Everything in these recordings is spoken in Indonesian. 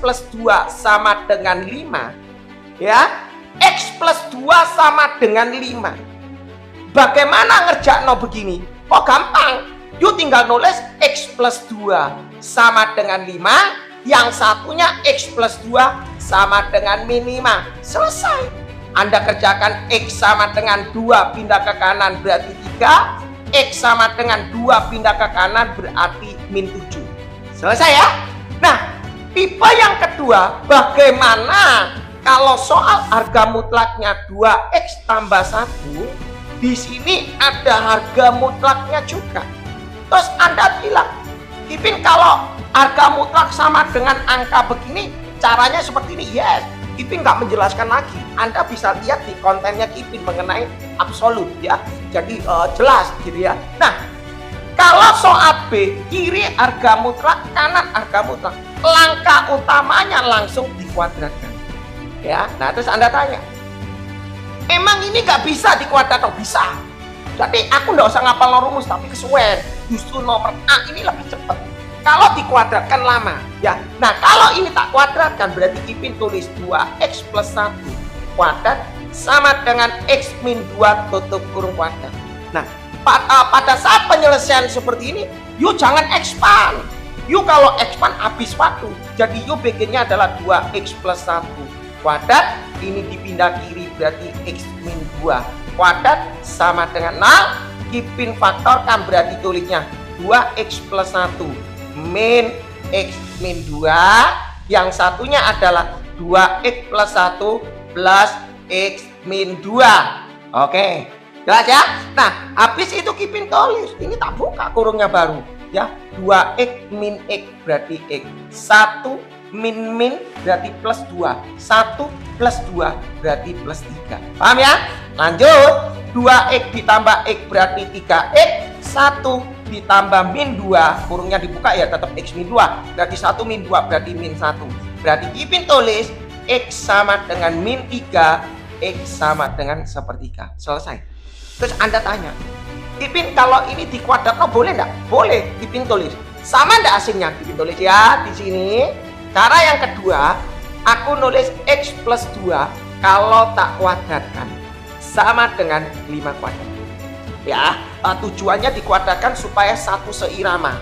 plus 2 sama dengan 5, ya, X plus 2 sama dengan 5. Bagaimana ngerjakno begini? Oh gampang, you tinggal nulis X plus 2 sama dengan 5, yang satunya X plus 2 sama dengan min 5. Selesai. Anda kerjakan X sama dengan 2 pindah ke kanan berarti 3, X sama dengan 2 pindah ke kanan berarti min 7. Selesai ya? Nah, tipe yang kedua, bagaimana kalau soal harga mutlaknya 2X tambah 1, di sini ada harga mutlaknya juga. Terus Anda bilang, Kipin kalau harga mutlak sama dengan angka begini, caranya seperti ini. Yes, Kipin nggak menjelaskan lagi. Anda bisa lihat di kontennya Kipin mengenai absolut ya. Jadi jelas gitu ya. Nah, kalau soal B, kiri harga mutlak, kanan harga mutlak, langkah utamanya langsung dikuadratkan. Ya, nah terus Anda tanya, emang ini nggak bisa dikuadratkan? Bisa. Jadi aku nggak usah ngapal rumus, tapi kesuwen. Justru nomor A ini lebih cepat. Kalau dikuadratkan lama, ya. Nah kalau ini tak kuadratkan, berarti Kipin tulis 2X plus 1 kuadrat sama dengan X min 2 tutup kurung kuadrat. Nah, pada saat penyelesaian seperti ini, you jangan expand. You kalau expand habis waktu. Jadi you bikinnya adalah 2X plus 1 kuadrat, ini dipindah kiri berarti X min 2 kuadrat sama dengan 0. Kipin faktorkan berarti tulisnya 2X plus 1 min X min 2, yang satunya adalah 2X plus 1 plus X min 2. Oke, jelas ya? Nah, habis itu Kipin tulis, ini tak buka kurungnya baru ya, 2X min X berarti X, 1 min min berarti plus 2, 1 plus 2 berarti plus 3. Paham ya? Lanjut, 2X ditambah X berarti 3X, 1 ditambah min 2, kurungnya dibuka ya, tetap X min 2, berarti 1 min 2 berarti min 1. Berarti Kipin tulis X sama dengan min 3, X sama dengan sepertiga. Selesai. Terus Anda tanya, Kipin kalau ini dikuadratkan boleh enggak? Boleh. Kipin tulis. Sama enggak hasilnya? Kipin tulis ya di sini. Cara yang kedua, aku nulis X plus 2 kalau tak kuadratkan sama dengan 5 kuadrat. Ya, tujuannya dikuadratkan supaya satu seirama.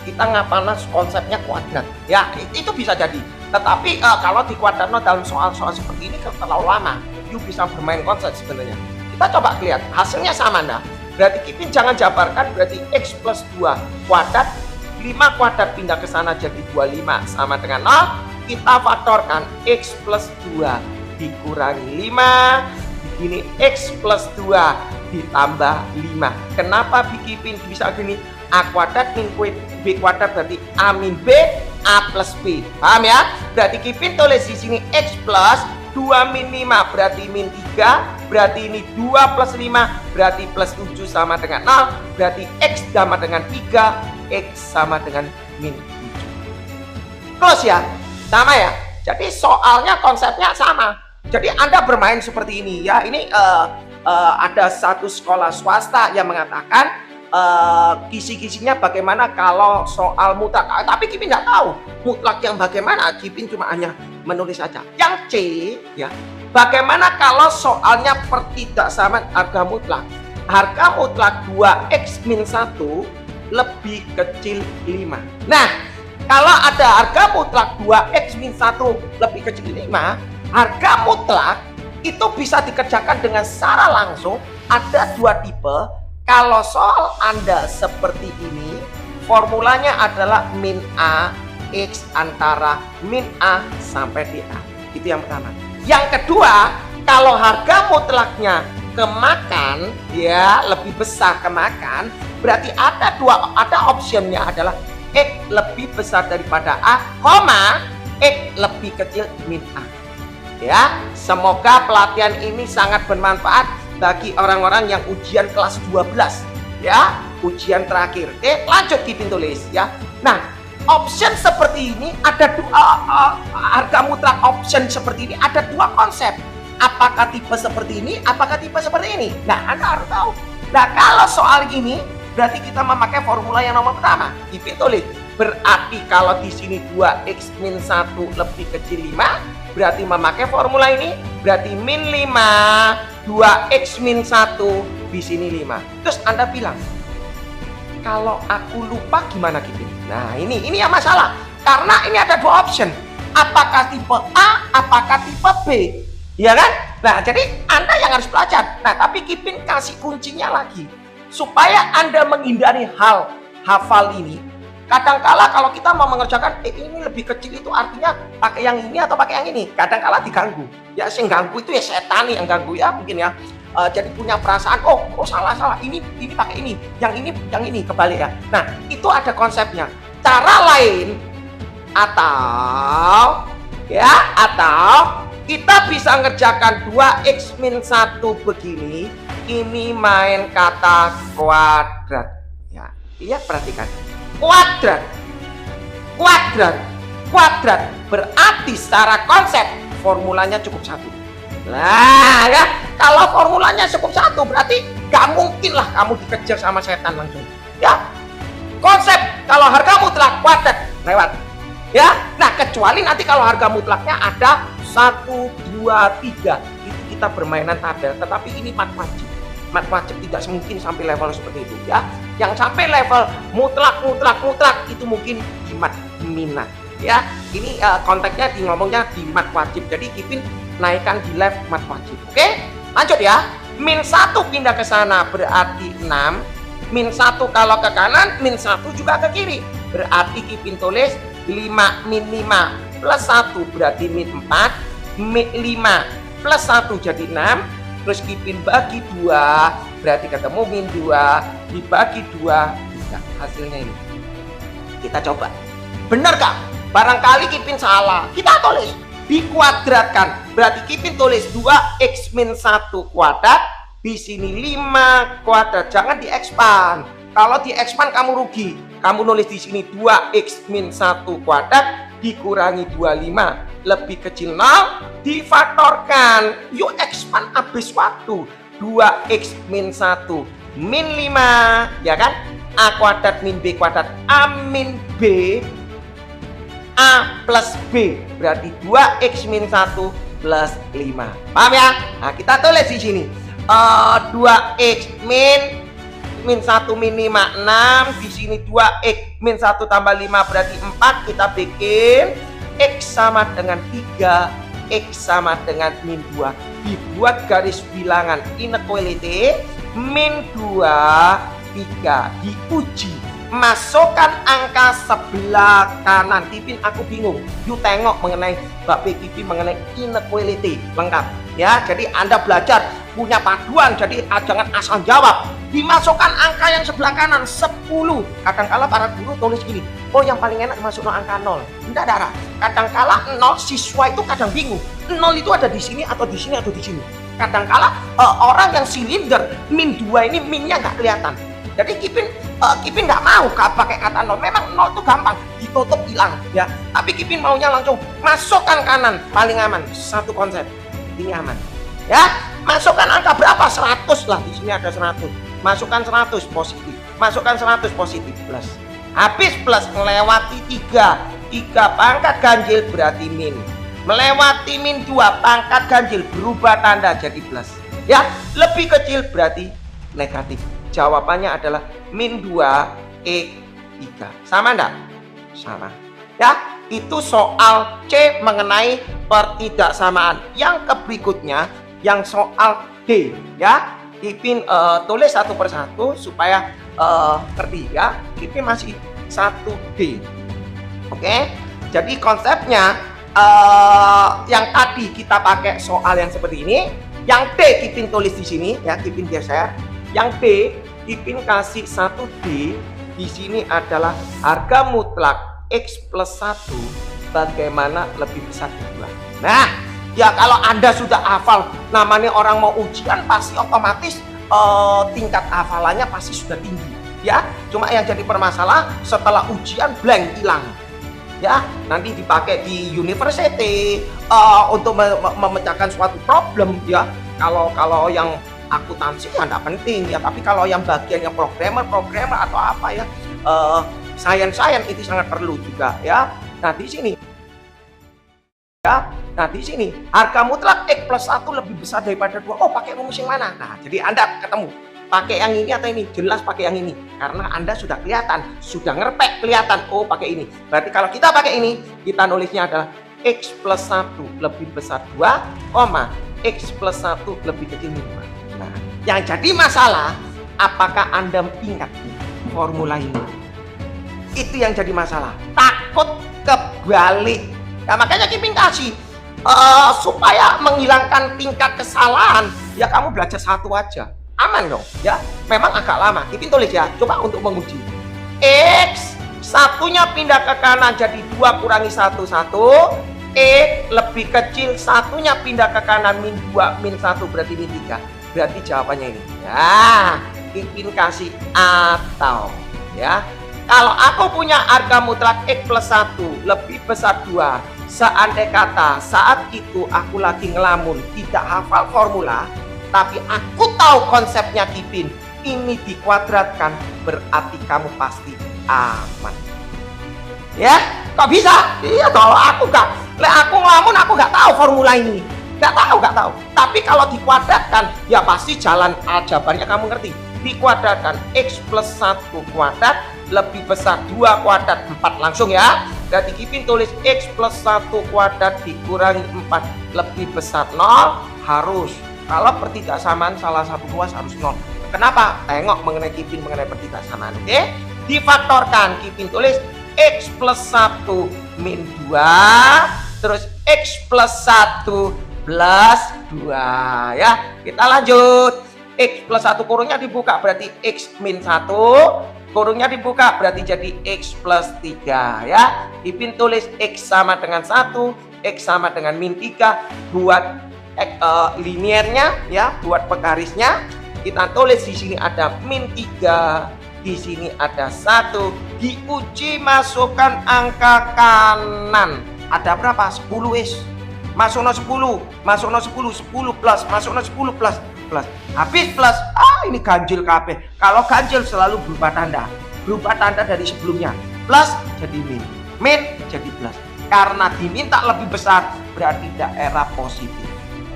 Kita ngapalin konsepnya kuadrat. Ya, itu bisa jadi. Tetapi kalau dikuadratkan dalam soal-soal seperti ini terlalu lama. You bisa bermain konsep sebenarnya. Kita coba lihat hasilnya sama nah. Berarti Kipin jangan jabarkan, berarti X plus 2 kuadrat, 5 kuadrat pindah ke sana jadi 25 sama dengan 0. Kita faktorkan X plus 2 dikurangi 5, begini X plus 2 ditambah 5. Kenapa Kipin bisa gini? A kuadrat min B kuadrat berarti A min B, A plus B. Paham ya? Berarti Kipin tulis di sini X plus 2 min 5 berarti min 3, berarti ini 2 plus 5 berarti plus 7 sama dengan 0, berarti X sama dengan 3, X sama dengan min 7. Close ya? Sama ya? Jadi soalnya konsepnya sama. Jadi Anda bermain seperti ini ya. Ini ada satu sekolah swasta yang mengatakan kisi-kisinya bagaimana kalau soal mutlak. Tapi Kipin nggak tahu mutlak yang bagaimana. Kipin cuma hanya menulis saja. Yang C ya, bagaimana kalau soalnya pertidaksamaan harga mutlak. Harga mutlak 2X min 1 lebih kecil 5. Nah, kalau ada harga mutlak 2X min 1 lebih kecil 5, harga mutlak itu bisa dikerjakan dengan secara langsung. Ada dua tipe. Kalau soal Anda seperti ini, formulanya adalah min A X antara min A sampai di A. Itu yang pertama. Yang kedua, kalau harga mutlaknya kemakan, ya lebih besar kemakan, berarti ada optionnya adalah X lebih besar daripada A, X lebih kecil min A. Ya, semoga pelatihan ini sangat bermanfaat bagi orang-orang yang ujian kelas 12 ya, ujian terakhir. Lanjut Kipin tulis ya. Nah, option seperti ini ada harga mutlak option seperti ini ada dua konsep. Apakah tipe seperti ini, apakah tipe seperti ini? Nah, Anda harus tahu. Nah, kalau soal ini berarti kita memakai formula yang nomor pertama. Kipin tulis Berarti kalau di sini 2x min 1 lebih kecil 5, berarti memakai formula ini, berarti min 5, 2x min 1, di sini 5. Terus Anda bilang, kalau aku lupa gimana gitu? Nah ini yang masalah, karena ini ada dua option, apakah tipe A, apakah tipe B, ya kan? Nah jadi Anda yang harus belajar. Nah tapi Kipin kasih kuncinya lagi, supaya Anda menghindari hal hafal ini. Kadangkala kalau kita mau mengerjakan ini lebih kecil, itu artinya pakai yang ini atau pakai yang ini, kadangkala diganggu. Ya yang ganggu itu ya setan yang ganggu ya mungkin ya. Jadi punya perasaan oh salah ini pakai ini, yang ini kebalik ya. Nah itu ada konsepnya. Cara lain atau kita bisa ngerjakan 2x min 1 begini, ini main kata kuadrat ya. Iya perhatikan, kuadrat berarti secara konsep formulanya cukup satu. Nah ya, kalau formulanya cukup satu berarti gak mungkin lah kamu dikejar sama setan langsung ya. Konsep kalau harga mutlak kuadrat lewat ya. Nah kecuali nanti kalau harga mutlaknya ada 1, 2, 3, itu kita bermainan tabel. Tetapi ini mat wajib tidak mungkin sampai level seperti itu ya. Yang sampai level mutlak itu mungkin di mat minat ya. Ini konteksnya ngomongnya di mat wajib. Jadi Kipin naikkan di level mat wajib. Oke, lanjut ya. Min 1 pindah ke sana berarti 6. Min 1 kalau ke kanan, min 1 juga ke kiri. Berarti Kipin tulis 5 min 5 plus 1 berarti min 4. Min 5 plus 1 jadi 6. Terus Kipin bagi 2 berarti ketemu min 2 dibagi 2 bisa. Hasilnya ini kita coba, benar gak? Barangkali Kipin salah, kita tulis dikuadratkan, berarti Kipin tulis 2x min 1 kuadrat, di sini 5 kuadrat. Jangan diekspan, kalau diekspan kamu rugi. Kamu nulis di sini 2x min 1 kuadrat dikurangi 25 lebih kecil 0, difaktorkan. Yuk expand habis waktu. 2x min 1 min 5 ya kan, a kuadrat min b kuadrat, a min b, a plus b berarti 2x min 1 plus 5. Paham ya? Nah kita tulis di sini 2x min 1 min 5 6, di sini 2x min 1 tambah 5 berarti 4. Kita bikin x sama dengan 3, x sama dengan min 2. Dibuat garis bilangan inequality, min 2, 3. Diuji, masukkan angka sebelah kanan. Kipin aku bingung, you tengok mengenai bab Kipin mengenai inequality lengkap ya. Jadi Anda belajar punya paduan, jadi jangan asal jawab. Dimasukkan angka yang sebelah kanan 10. Kadangkala para guru tulis gini, oh yang paling enak masuk angka 0. Tidak ada. Kadangkala 0 siswa itu kadang bingung, 0 itu ada di sini atau di sini atau di sini. Kadangkala orang yang silinder min 2 ini minnya nggak kelihatan. Jadi Kipin nggak mau pakai kata 0. Memang 0 itu gampang ditutup hilang ya. Tapi Kipin maunya langsung masukkan kanan, paling aman. Satu konsep ini aman ya. Masukkan angka berapa? 100 lah, di sini ada 100. Masukkan 100 positif, masukkan 100 positif plus. Habis plus melewati 3 pangkat ganjil berarti min. Melewati min 2 pangkat ganjil berubah tanda jadi plus. Ya, lebih kecil berarti negatif. Jawabannya adalah min 2 x 3. Sama enggak? Sama. Ya, itu soal C mengenai pertidaksamaan. Yang berikutnya yang soal D ya. Kipin tulis satu persatu supaya ngerti ya. Kipin masih 1D. Oke. Jadi konsepnya yang tadi kita pakai soal yang seperti ini. Yang D Kipin tulis di sini ya, Kipin geser. Yang D Kipin kasih 1D. Di sini adalah harga mutlak X plus 1 bagaimana lebih besar dari 2. Nah, ya kalau Anda sudah hafal, namanya orang mau ujian pasti otomatis tingkat hafalannya pasti sudah tinggi ya. Cuma yang jadi permasalahan setelah ujian blank hilang ya. Nanti dipakai di university untuk memecahkan suatu problem ya. Kalau yang akuntansi ya nggak penting ya. Tapi kalau yang bagian yang programmer atau apa ya, Sains itu sangat perlu juga ya. Nah di sini harga mutlak X plus 1 lebih besar daripada 2. Oh, pakai rumus yang mana? Nah, jadi Anda ketemu pakai yang ini atau ini, jelas pakai yang ini karena Anda sudah kelihatan, sudah ngerpek kelihatan. Oh, pakai ini. Berarti kalau kita pakai ini, kita nulisnya adalah X plus 1 lebih besar 2, X plus 1 lebih kecil 5. Nah, yang jadi masalah, apakah Anda ingat formula ini? Itu yang jadi masalah. Takut kebalik. Nah, makanya Kipin kasih supaya menghilangkan tingkat kesalahan, ya kamu belajar satu aja. Aman dong, ya. Memang agak lama. Kipin tulis ya, coba untuk menguji. X satunya pindah ke kanan jadi 2 kurangi 1, 1. X lebih kecil, satunya pindah ke kanan min 2, min 1 berarti min 3. Berarti jawabannya ini. Ya, Kipin kasih atau ya. Kalau aku punya harga mutlak X plus 1 lebih besar 2, seandai kata saat itu aku lagi ngelamun, tidak hafal formula, tapi aku tahu konsepnya Kipin, ini dikuadratkan, berarti kamu pasti aman. Ya, kok bisa? Iya, kalau aku ngelamun, aku nggak tahu formula ini, nggak tahu. Tapi kalau dikuadratkan, ya pasti jalan aljabarnya kamu ngerti. Dikuadratkan X plus 1 kuadrat lebih besar 2 kuadrat 4 langsung ya. Berarti Kipin tulis X plus 1 kuadrat dikurangi 4 lebih besar 0 harus. Kalau pertidaksamaan salah satu ruas harus 0. Kenapa? Tengok mengenai Kipin mengenai pertidaksamaan. Oke? Difaktorkan. Kipin tulis X plus 1 min 2 terus X plus 1 plus 2 ya. Kita lanjut. X plus 1 kurungnya dibuka berarti X min 1, kurungnya dibuka berarti jadi X plus 3 ya. Kipin tulis X sama dengan 1, X sama dengan min 3 buat liniernya ya, buat penggarisnya kita tulis di sini ada min 3, di sini ada 1, diuji masukkan angka kanan. Ada berapa? 10 is. Masukno 10, 10 plus, masukno 10 plus. Habis plus, ini ganjil kabeh. Kalau ganjil selalu berubah tanda dari sebelumnya. Plus jadi min jadi plus. Karena diminta lebih besar berarti daerah positif.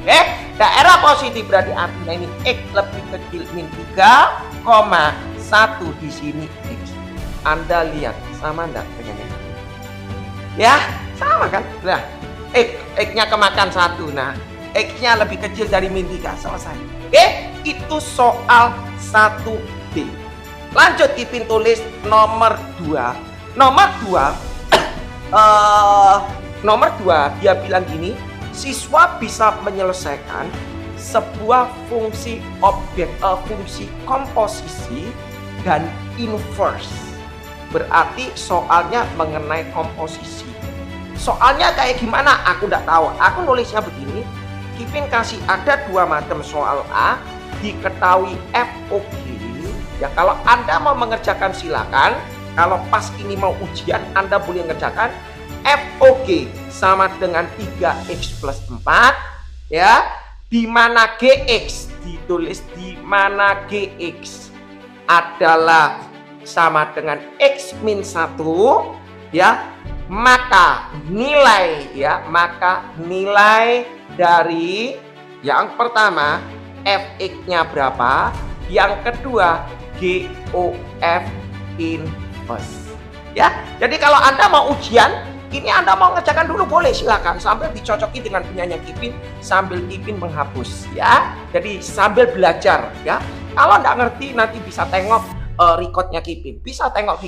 Oke, daerah positif berarti artinya ini X lebih kecil min 3,1 di sini X. Anda lihat sama enggak dengan ini? Ya, sama kan? Nah, X-nya kemakan 1. Nah, X-nya lebih kecil dari min 3, selesai. Oke, itu soal 1B. Lanjut Kipin tulis nomor 2. Nomor 2 dia bilang gini, siswa bisa menyelesaikan sebuah fungsi objek, fungsi komposisi dan inverse. Berarti soalnya mengenai komposisi. Soalnya kayak gimana? Aku nggak tahu. Aku nulisnya begini. Kipin kasih ada 2 macam soal A, diketahui FOG. Ya kalau Anda mau mengerjakan silakan. Kalau pas ini mau ujian Anda boleh mengerjakan. FOG sama dengan 3X plus 4 ya, di mana GX ditulis di mana GX adalah sama dengan X min 1 ya, maka nilai dari yang pertama Fx-nya berapa, yang kedua GOF inverse ya. Jadi kalau Anda mau ujian ini, Anda mau ngerjakan dulu boleh silakan sambil dicocoki dengan punyanya Kipin sambil Kipin menghapus ya. Jadi sambil belajar ya. Kalau nggak ngerti nanti bisa tengok recordnya Kipin, bisa tengok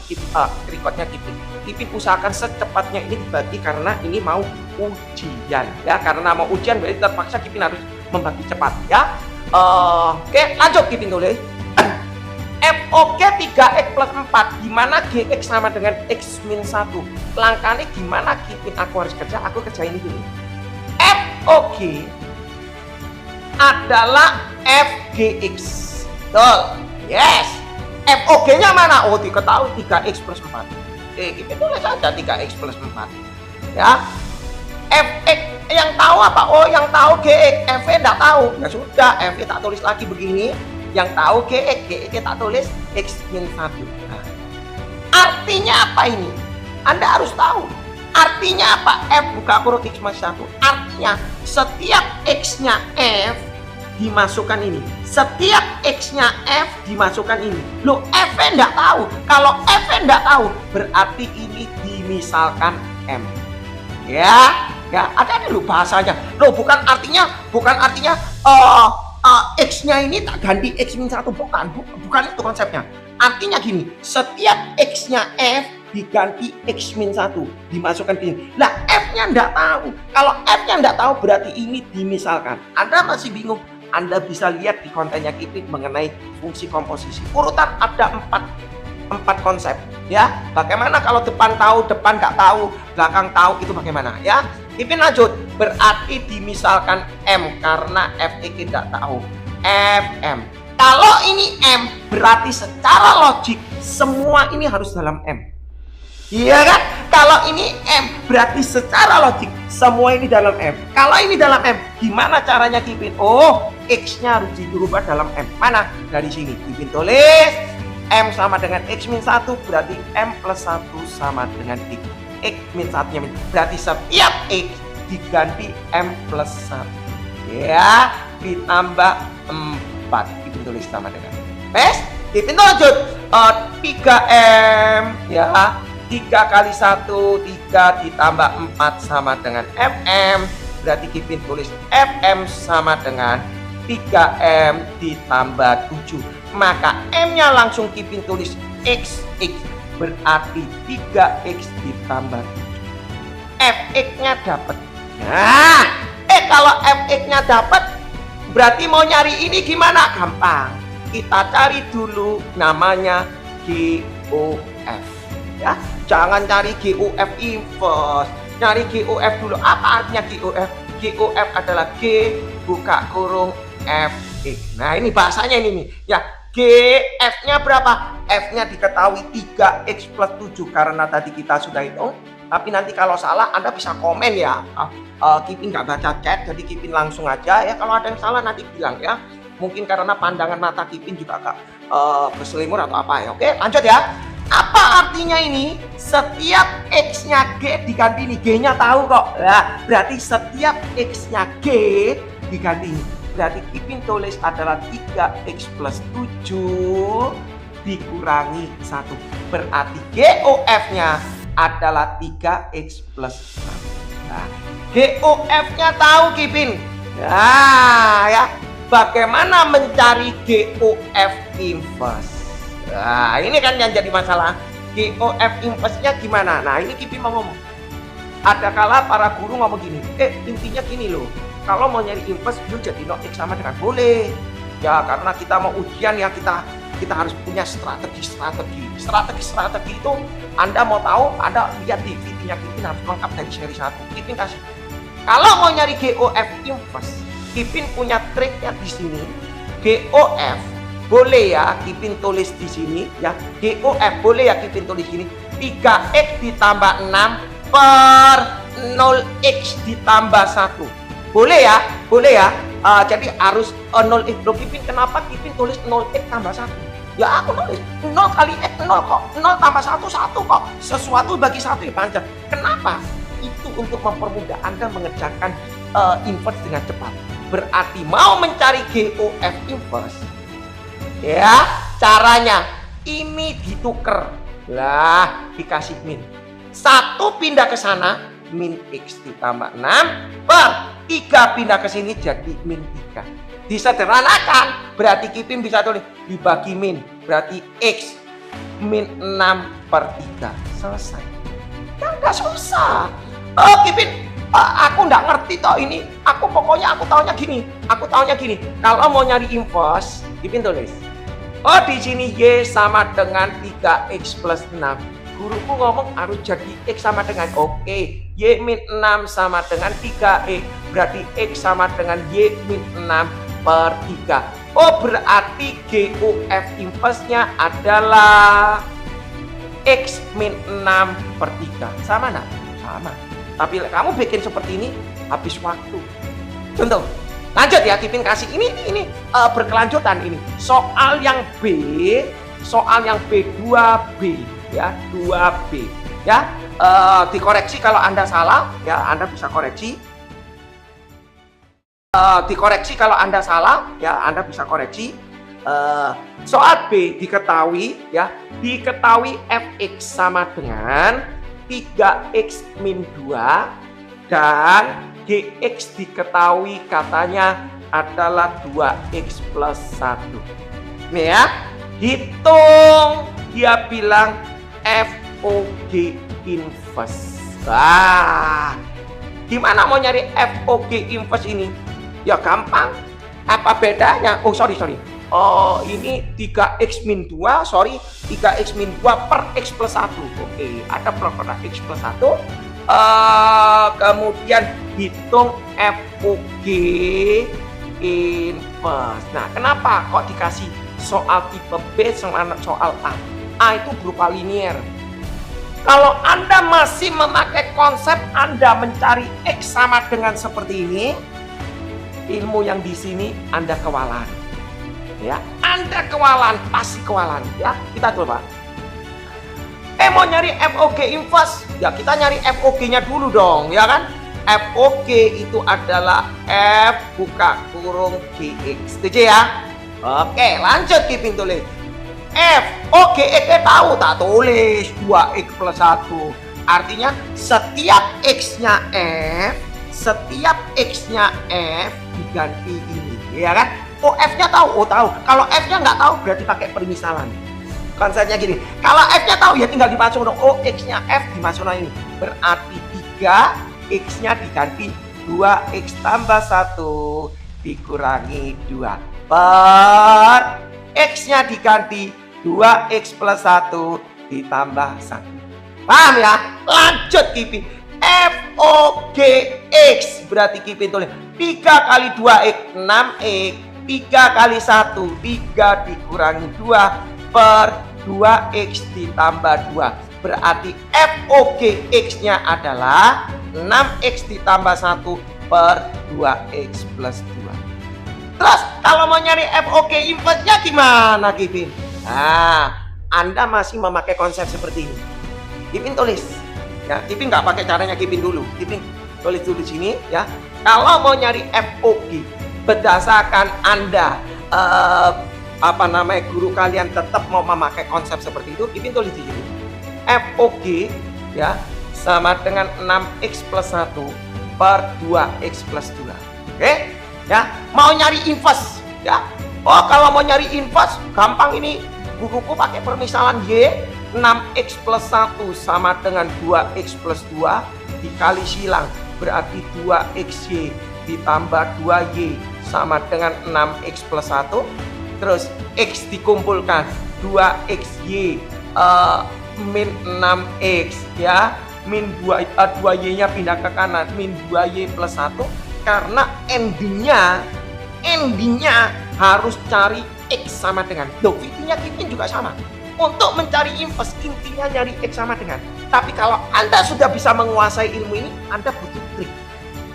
recordnya Kipin. Kipin usahakan secepatnya ini dibagi karena ini mau ujian ya. Karena mau ujian berarti terpaksa Kipin harus membagi cepat ya. Oke, lanjut Kipin tulis. FOG 3X plus 4, gimana GX sama dengan X min 1. Langkahnya gimana Kipin aku harus kerja? Aku kerjain ini dulu. FOG adalah FGX. Betul. Yes. FOG-nya mana? Oh, diketahui 3X plus 4. Kita tulis saja 3X plus 4. Ya. Fx yang tahu apa? Oh, yang tahu GX. F enggak tahu. Ya sudah, F tak tulis lagi begini. Yang tahu GX tak tulis X min 1. Nah, Artinya apa ini? Anda harus tahu. Artinya apa? F buka kurung X plus 1. Artinya setiap X-nya F dimasukkan ini. Setiap X-nya F dimasukkan ini. Loh, F-nya enggak tahu. Kalau F-nya enggak tahu, berarti ini dimisalkan M. Ya, ada dulu bahasanya. Loh, bukan artinya X-nya ini tak ganti X-1. Bukan itu konsepnya. Artinya gini, setiap X-nya F diganti X-1, dimasukkan gini. Lah, F-nya enggak tahu. Kalau F-nya enggak tahu, berarti ini dimisalkan. Anda masih bingung? Anda bisa lihat di kontennya Kipin mengenai fungsi komposisi. Urutan ada empat konsep, ya. Bagaimana kalau depan tahu, depan nggak tahu, belakang tahu, itu bagaimana, ya? Kipin lanjut. Berarti dimisalkan M karena F tidak tahu. FM. Kalau ini M, berarti secara logik semua ini harus dalam M. Iya kan? Kalau ini M, berarti secara logik semua ini dalam M. Kalau ini dalam M, gimana caranya Kipin? Oh, X-nya harus dirubah dalam M. Mana? Dari sini. Kipin tulis M sama dengan X-1, berarti M plus 1 sama dengan X. X-1-nya berarti setiap X diganti M plus 1. Ya, ditambah 4. Kipin tulis sama dengan Pes. Kipin lanjut. 3M, ya. 3 kali 1, 3 ditambah 4 sama dengan FM. Berarti Kipin tulis FM sama dengan 3M ditambah 7. Maka M-nya langsung Kipin tulis XX. Berarti 3X ditambah 7. FX-nya dapat. Nah, kalau FX-nya dapat, berarti mau nyari ini gimana? Gampang. Kita cari dulu namanya GOF. Ya, jangan cari GOF inverse, nyari GOF dulu. Apa artinya GOF? GOF adalah G buka kurung Fx. Nah, ini bahasanya ini nih. Ya, GF-nya berapa? F-nya diketahui 3X plus 7 karena tadi kita sudah hitung. Tapi nanti kalau salah Anda bisa komen ya. Kipin nggak baca chat, jadi Kipin langsung aja ya. Kalau ada yang salah nanti bilang ya. Mungkin karena pandangan mata Kipin juga agak berselimur atau apa ya. Oke, lanjut ya. Apa artinya ini? Setiap X-nya G diganti ini. G-nya tahu kok. Nah, berarti setiap X-nya G diganti ini. Berarti Kipin tulis adalah 3X plus 7 dikurangi 1. Berarti GOF-nya adalah 3X plus 1. Nah, GOF-nya tahu Kipin. Nah, ya. Bagaimana mencari GOF inverse? Nah, ini kan yang jadi masalah. GOF inverse-nya gimana? Nah, ini Kipin mau ngomong. Ada kala para guru ngomong gini, intinya gini loh. Kalau mau nyari inverse, yuk jadi no X sama dengan boleh. Ya, karena kita mau ujian ya kita harus punya strategi. Strategi itu Anda mau tahu, Anda lihat di videonya Kipin harus lengkap dari seri 1. Kipin kasih. Kalau mau nyari GOF inverse, Kipin punya triknya di sini. GOF boleh ya Kipin tulis di sini ya. GOF boleh ya Kipin tulis gini. 3X ditambah 6 per 0X ditambah 1. Boleh ya? Boleh ya? Jadi harus 0X. Loh Kipin, kenapa Kipin tulis 0X tambah 1? Ya aku nulis 0 kali X 0 kok. 0 tambah 1 1 kok. Sesuatu bagi 1 ya panjang. Kenapa? Itu untuk mempermudah Anda mengerjakan inverse dengan cepat. Berarti mau mencari GOF inverse, ya caranya ini dituker lah, dikasih min 1 pindah ke sana, min X ditambah 6 per 3 pindah ke sini jadi min 3. Disederhanakan berarti Kipin bisa tulis dibagi min, berarti X min 6 per 3. Selesai. Ya nggak susah. Oh Kipin, aku nggak ngerti toh ini. Aku taunya gini. Kalau mau nyari inverse, Kipin tulis. Oh di sini Y sama dengan 3X plus 6. Guruku ngomong harus jadi X sama dengan oke. Y min 6 sama dengan 3E. Berarti X sama dengan Y min 6 per 3. Oh berarti GOF inverse-nya adalah X min 6 per 3. Sama nak? Sama. Tapi kamu bikin seperti ini habis waktu. Contoh, lanjut ya Kipin kasih ini berkelanjutan ini. Soal yang B2B. ya 2B ya. Dikoreksi kalau Anda salah ya, Anda bisa koreksi. Dikoreksi kalau Anda salah ya, Anda bisa koreksi. Soal B diketahui ya, diketahui fx sama dengan 3x min 2 dan gx diketahui katanya adalah 2x plus 1. Nih ya, hitung, dia bilang FOG inverse. Gimana mau nyari FOG inverse ini? Ya gampang. Apa bedanya? Oh sorry. Oh ini 3x min 2, sorry 3x min 2 per x plus 1. Oke, ada per x plus 1. Kemudian hitung FOG inverse. Nah kenapa kok dikasih soal tipe B sama soal A? A itu berupa linear. Kalau Anda masih memakai konsep Anda mencari X sama dengan seperti ini, ilmu yang di sini Anda kewalahan. Ya, Anda kewalahan, pasti kewalahan. Ya, kita coba. Mau nyari FOG inverse, ya kita nyari FOG-nya dulu dong, ya kan? FOG itu adalah F buka kurung GX. Setuju ya? Oke, lanjut Kipin tulis. FOG tahu tak tulis 2x plus 1. Artinya setiap X-nya F, setiap X-nya F diganti ini, ya kan? Oh F-nya tahu, oh tahu. Kalau F-nya nggak tahu berarti pakai permisalan. Konsepnya gini, kalau F-nya tahu ya tinggal dipasung dong. Oh X-nya F dimasukkan ini. Berarti 3, X-nya diganti 2x tambah 1 dikurangi 2 per X-nya diganti 2x plus 1 ditambah 1. Paham ya? Lanjut Kipin. FOGX berarti Kipin tulis 3 kali 2x 6x, 3 kali 1 3 dikurangi 2 per 2x ditambah 2. Berarti FOGX nya adalah 6x ditambah 1 per 2x plus 2. Terus kalau mau nyari FOG inverse nya gimana Kipin? Nah, Anda masih memakai konsep seperti ini. Kipin tulis ya, Kipin nggak pakai caranya Kipin dulu. Kipin tulis dulu sini ya. Kalau mau nyari FOG berdasarkan Anda guru kalian tetap mau memakai konsep seperti itu, Kipin tulis di sini. FOG ya sama dengan 6x plus 1 per 2x plus 2. Oke? Ya, mau nyari inverse ya. Oh, kalau mau nyari inverse gampang ini. Bukuku pakai permisalan Y, 6x plus 1 sama dengan 2x plus 2 dikali silang. Berarti 2xy ditambah 2y sama dengan 6x plus 1. Terus x dikumpulkan 2xy min 6x ya. Min 2y nya pindah ke kanan, min 2y plus 1. Karena endingnya harus cari X sama dengan. Loh, intinya Kipin juga sama. Untuk mencari inverse, intinya nyari X sama dengan. Tapi kalau Anda sudah bisa menguasai ilmu ini, Anda butuh trik.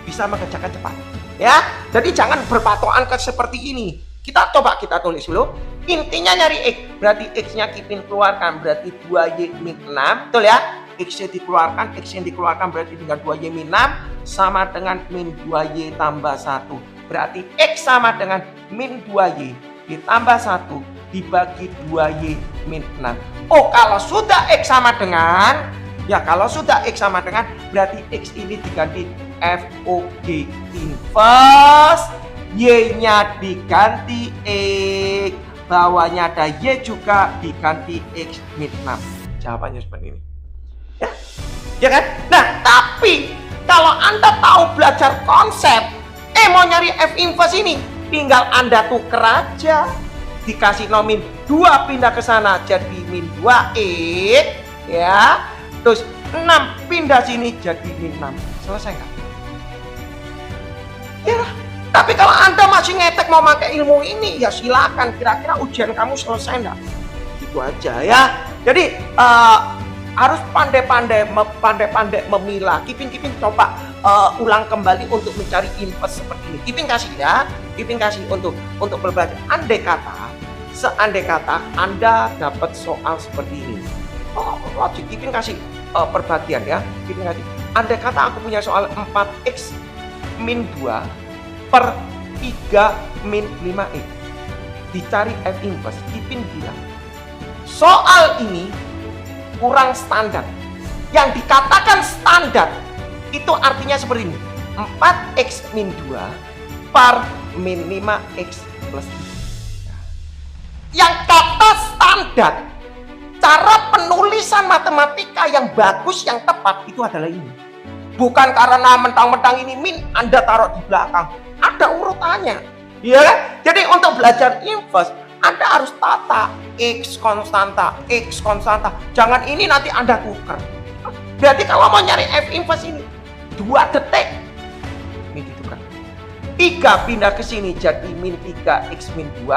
Bisa mengerjakan cepat. Ya, jadi jangan berpatokan ke seperti ini. Kita tulis dulu. Intinya nyari X. Berarti X-nya Kipin keluarkan. Berarti 2Y min 6. Betul ya? X-nya dikeluarkan. X yang dikeluarkan berarti tinggal 2Y min 6. Sama dengan min 2Y tambah 1. Berarti X sama dengan min 2Y. Ditambah 1 dibagi 2y min 6. Oh, kalau sudah X sama dengan, ya kalau sudah X sama dengan, berarti X ini diganti FOG inverse, Y-nya diganti X, bawahnya ada Y juga diganti X min 6. Jawabannya seperti ini. Ya kan? Nah, tapi kalau Anda tahu belajar konsep, mau nyari F inverse ini, tinggal Anda tuker aja. Dikasih nomin 2 pindah ke sana jadi min 2x ya. Terus 6 pindah sini jadi min 6. Selesai nggak? Ya. Tapi kalau Anda masih ngetek mau pakai ilmu ini ya silakan. Kira-kira ujian kamu selesai nggak? Gitu aja ya. Jadi harus pandai-pandai memilah. Kipin coba ulang kembali untuk mencari inverse seperti ini. Kipin kasih ya. Kipin kasih untuk berbelajar. Seandai kata Anda dapat soal seperti ini. logik. Kipin kasih perbagian ya. Kipin kasih. Andai kata aku punya soal 4x min 2 per 3 min 5x. Dicari F inverse. Kipin bilang, soal ini kurang standar. Yang dikatakan standar itu artinya seperti ini. 4x min 2 per min 5x plus 3. Yang kata standar, cara penulisan matematika yang bagus, yang tepat itu adalah ini. Bukan karena mentang-mentang ini min Anda taruh di belakang. Ada urutannya. Ya kan? Jadi untuk belajar inverse Anda harus tata X konstanta. Jangan ini nanti Anda tukar. Berarti kalau mau nyari F inverse ini 2 detik ini ditukar. 3 pindah ke sini jadi min 3x min 2.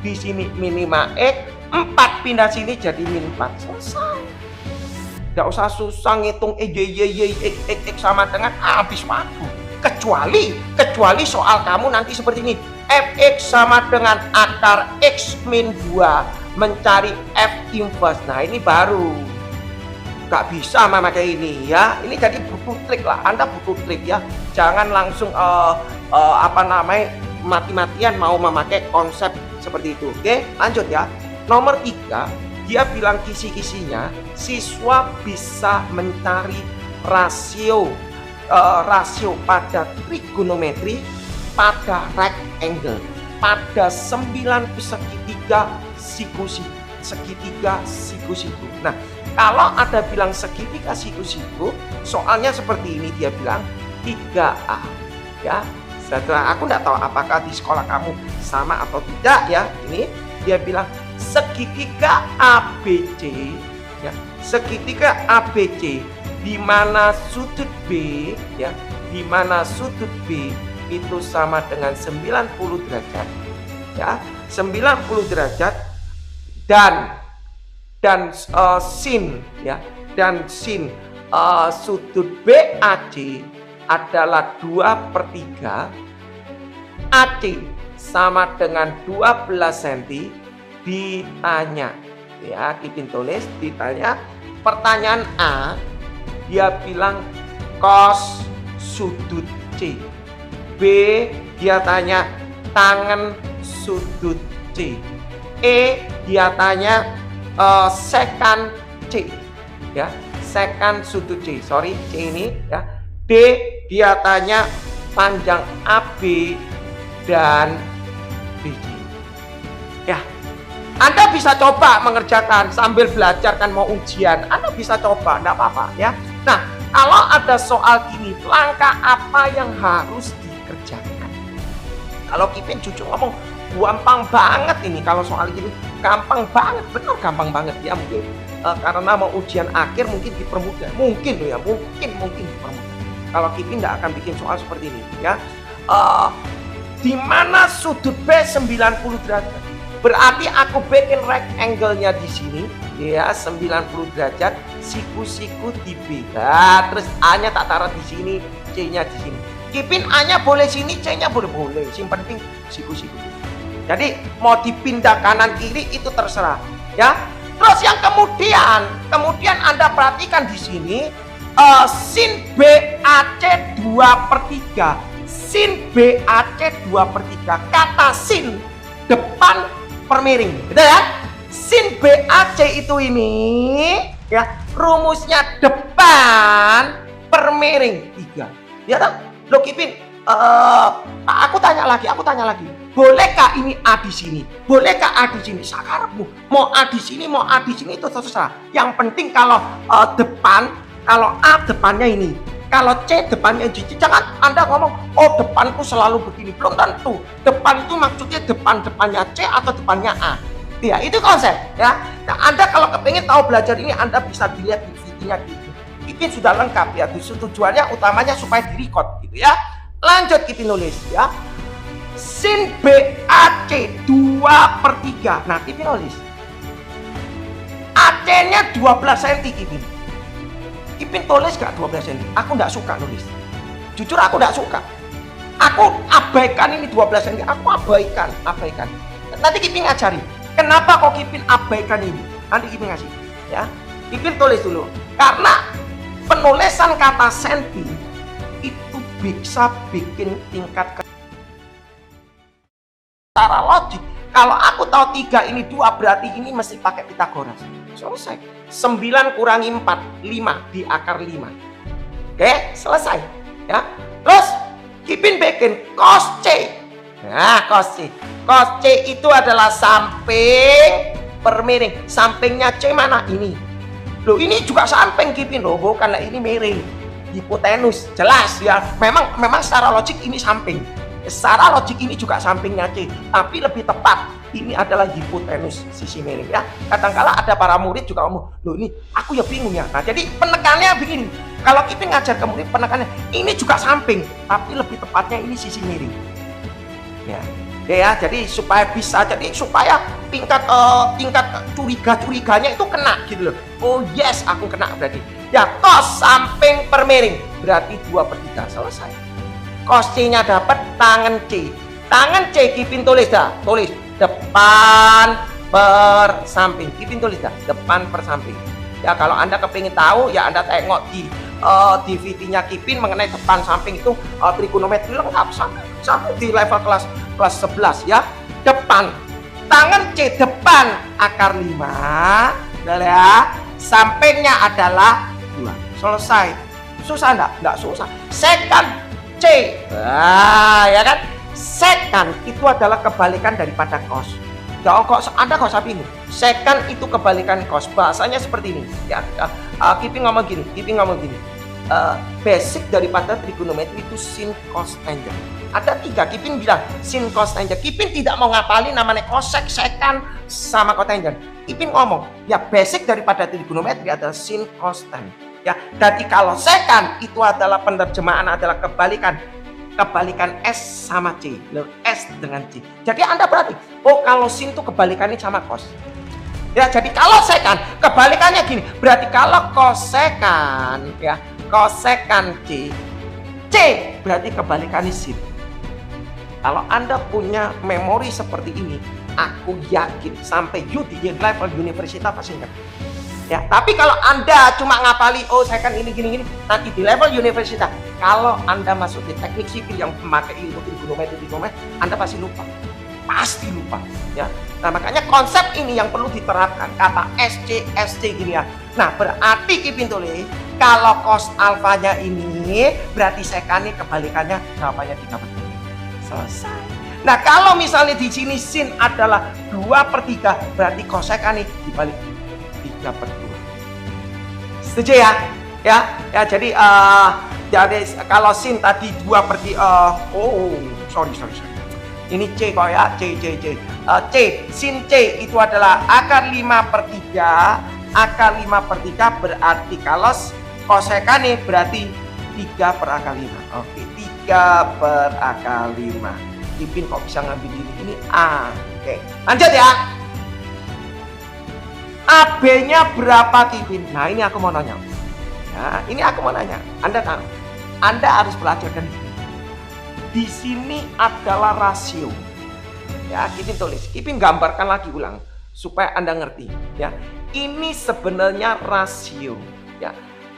Di sini min 5x. 4 pindah sini jadi min 4. Selesai. Gak usah susah ngitung x sama dengan habis waktu. Kecuali soal kamu nanti seperti ini. Fx sama dengan akar x min 2 mencari F inverse. Nah ini baru gak bisa memakai ini ya. Ini jadi butuh trik lah. Anda butuh trik ya. Jangan langsung mati-matian mau memakai konsep seperti itu. Oke, lanjut ya. Nomor 3, dia bilang kisi-kisinya siswa bisa mencari rasio pada trigonometri, pada rectangle, pada 9 segitiga siku-siku. Nah, kalau ada bilang segitiga siku-siku, soalnya seperti ini, dia bilang 3A ya. Setelah aku tidak tahu apakah di sekolah kamu sama atau tidak ya. Ini dia bilang segitiga ABC ya. Segitiga ABC di mana sudut B ya, di mana sudut B itu sama dengan 90 derajat ya, 90 derajat dan sin ya, dan sin sudut BAC adalah 2/3. AC sama dengan 12 cm. Ditanya ya, Kipin tulis, ditanya pertanyaan A, dia bilang cos sudut C. B, dia tanya tangen sudut C. E, dia tanya sekan C ya, sekan sudut C. Sorry, C ini ya. D, dia tanya panjang AB dan BC. Ya, Anda bisa coba mengerjakan sambil belajar, kan mau ujian. Anda bisa coba, enggak apa-apa ya. Nah, kalau ada soal gini, langkah apa yang harus dikerjakan? Kalau Kipin jujur ngomong, gampang banget ini. Kalau soal gini, gampang banget, benar gampang banget ya. Mungkin karena mau ujian akhir mungkin dipermudah. Mungkin loh ya, mungkin dipermudah. Kalau Kipin tidak akan bikin soal seperti ini ya. Di mana sudut B 90 derajat? Berarti aku bikin rectangle-nya di sini ya, 90 derajat, siku-siku di B. Nah, terus A-nya tak taruh di sini, C-nya di sini. Kipin A-nya boleh sini, C-nya boleh. Yang penting siku-siku. Jadi mau dipindah kanan kiri itu terserah ya. Terus yang kemudian Anda perhatikan di sini sin BAC 2/3. Sin BAC 2/3. Kata sin depan per miring, betul ya? Sin BAC itu ini ya, rumusnya depan per miring 3. Ya toh? Loh Kipin, aku tanya lagi. Bolehkah ini A di sini? Bolehkah A di sini? Sakarepmu. Mau A di sini, mau A di sini itu terserah. Yang penting kalau depan, kalau A depannya ini, kalau C depannya G. Jangan Anda ngomong, oh depanku selalu begini. Belum tentu. Depan itu maksudnya depannya C atau depannya A. Ya, itu konsep ya. Nah, Anda kalau kepingin tahu belajar ini, Anda bisa dilihat di videonya gitu. Ini sudah lengkap ya. Tujuannya utamanya supaya di-record gitu ya. Lanjut kita nulis ya. Sin BAC 2/3. Nah, kita nulis. AC-nya 12 cm Kipin. Kipin tulis gak 12 cm? Aku gak suka nulis. Jujur aku gak suka. Aku abaikan ini 12 cm. Aku abaikan. Nanti Kipin ngajari. Kenapa kok Kipin abaikan ini? Nanti Kipin ngasih. Ya. Kipin tulis dulu. Karena penulisan kata senti itu bisa bikin tingkat secara logik. Kalau aku tahu 3 ini 2, berarti ini mesti pakai Pitagoras. Selesai. 9 kurangi 4, 5 di akar 5. Oke, selesai. Ya. Terus Kipin bikin cos C. Nah, cos C. Cos C itu adalah samping per miring. Sampingnya C mana? Ini. Loh, ini juga samping Kipin loh, karena ini miring. Hipotenus, jelas ya. Memang secara logik ini samping. Secara logik ini juga sampingnya C, tapi lebih tepat ini adalah hipotenus, sisi miring ya. Kadangkala ada para murid juga ngomong, loh ini aku ya bingung ya. Nah, jadi penekannya begini. Kalau kita ngajar ke murid, penekannya ini juga samping, tapi lebih tepatnya ini sisi miring. Ya, jadi supaya tingkat curiga-curiganya itu kena gitu loh. Oh yes, aku kena berarti. Ya, cos samping per miring berarti 2/3, selesai. Cos C-nya dapat, tangan C. Tangan C Kipin tulis dah. Tulis depan per samping. Kipin tulis dah, depan per samping. Ya, kalau Anda kepingin tahu ya Anda tengok di DVD-nya Kipin mengenai depan samping itu trigonometri lengkap sampai di level kelas 11 ya. Depan. Tangan C depan akar 5. Udah ya. Sampingnya adalah 2. Selesai. Susah enggak? Enggak susah. Second C. Nah, ya kan? Secant itu adalah kebalikan daripada cos. Ya, Anda kok usah bingung. Secant itu kebalikan cos. Bahasanya seperti ini. Ya, Kipin ngomong gini. Basic daripada trigonometri itu sin, cos, tangent. Ada 3. Kipin bilang sin, cos, tangent. Kipin tidak mau ngapalin namanya cosec, secant, sama cotangent. Kipin ngomong, ya basic daripada trigonometri adalah sin, cos, tangent. Ya, jadi kalau secant itu adalah penerjemahan adalah kebalikan S sama C, S dengan C. Jadi Anda berarti, oh kalau sin itu kebalikannya sama cos. Ya, jadi kalau secant kebalikannya gini, berarti kalau kosekan ya, kosekan C berarti kebalikannya sin. Kalau Anda punya memori seperti ini, aku yakin sampai di level universitas pasti ingat. Ya, tapi kalau Anda cuma ngapali, oh saya kan ini gini, nanti di level universitas, kalau Anda masuk di teknik sipil yang memakai ilmu trigonometri, Anda pasti lupa, ya. Nah, makanya konsep ini yang perlu diterapkan, kata SC gini ya. Nah, berarti Kipin tulis, kalau cos alfanya ini, berarti sekannya kebalikannya, jawabannya 3/3. Selesai. Nah, kalau misalnya di sini sin adalah 2/3, berarti kosekannya dibalik 3/2. Setuju ya? Ya, jadi kalau sin tadi 2/3. Sorry. Ini C kok ya, C. Sin C itu adalah akar 5/3. Akar 5/3 berarti kalau kosekannya berarti 3/5. Oke, 3/5. Kipin kok bisa ngambil ini A. Oke, lanjut ya. AB-nya berapa Kipin? Nah, ini aku mau nanya. Ya, ini aku mau nanya. Anda tahu? Anda harus belajar dari sini. Di sini adalah rasio. Ya, Kipin tulis. Kipin gambarkan lagi ulang supaya Anda ngerti. Ya, ini sebenarnya rasio. Ya,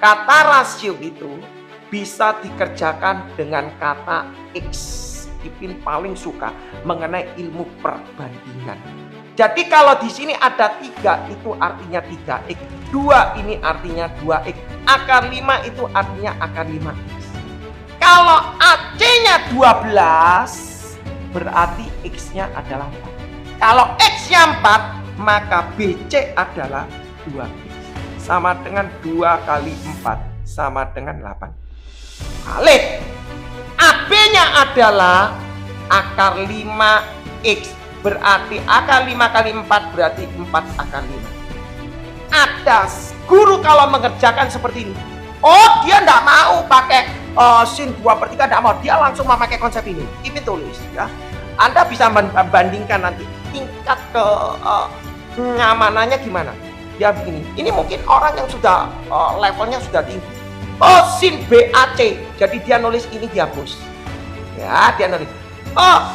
kata rasio itu bisa dikerjakan dengan kata X. Kipin paling suka mengenai ilmu perbandingan. Jadi kalau di sini ada 3 itu artinya 3x, 2 ini artinya 2x, akar 5 itu artinya akar 5x. Kalau AC-nya 12 berarti X-nya adalah 4. Kalau X-nya 4 maka BC adalah 2x. Sama dengan 2 kali 4 sama dengan 8. Balik. AB-nya adalah akar 5x. Berarti akar 5 kali 4 berarti 4 akar 5. Ada guru kalau mengerjakan seperti ini, oh dia tidak mau pakai sin 2/3, tidak mau, dia langsung memakai konsep ini. Kipin tulis ya. Anda bisa bandingkan nanti tingkat kenyamanannya gimana. Dia begini, ini mungkin orang yang sudah levelnya sudah tinggi. Oh sin BAC, jadi dia nulis ini dihapus. Ya, dia nulis. Oh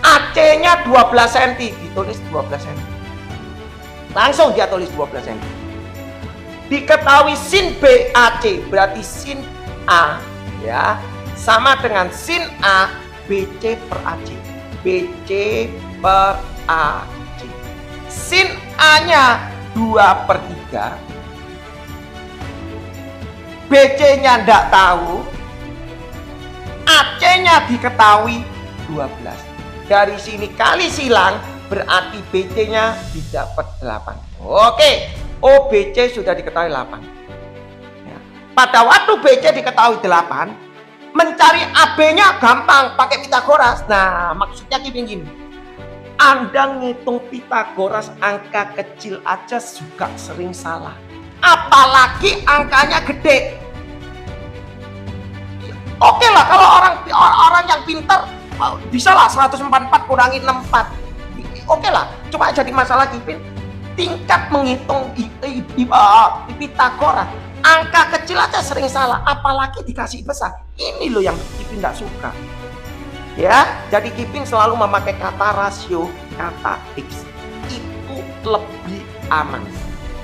AC-nya 12 cm, ditulis 12 cm. Langsung dia tulis 12 cm. Diketahui sin BAC, berarti sin A ya sama dengan sin A BC per AC. BC per AC. Sin A-nya 2/3. BC-nya enggak tahu. AC-nya diketahui 12. Dari sini kali silang berarti BC-nya didapat 8. Oke. OBC sudah diketahui 8. Ya. Pada waktu BC diketahui 8, mencari AB-nya gampang pakai Pitagoras. Nah, maksudnya gini. Anda ngitung Pitagoras angka kecil aja juga sering salah. Apalagi angkanya gede. Oke lah, kalau orang yang pintar bisa lah 144 kurangi 64. Oke lah, cuma jadi masalah Kipin tingkat menghitung Pitagoras. Angka kecil aja sering salah, apalagi dikasih besar. Ini loh yang Kipin tidak suka. Ya, jadi Kipin selalu memakai kata rasio, kata X. Itu lebih aman.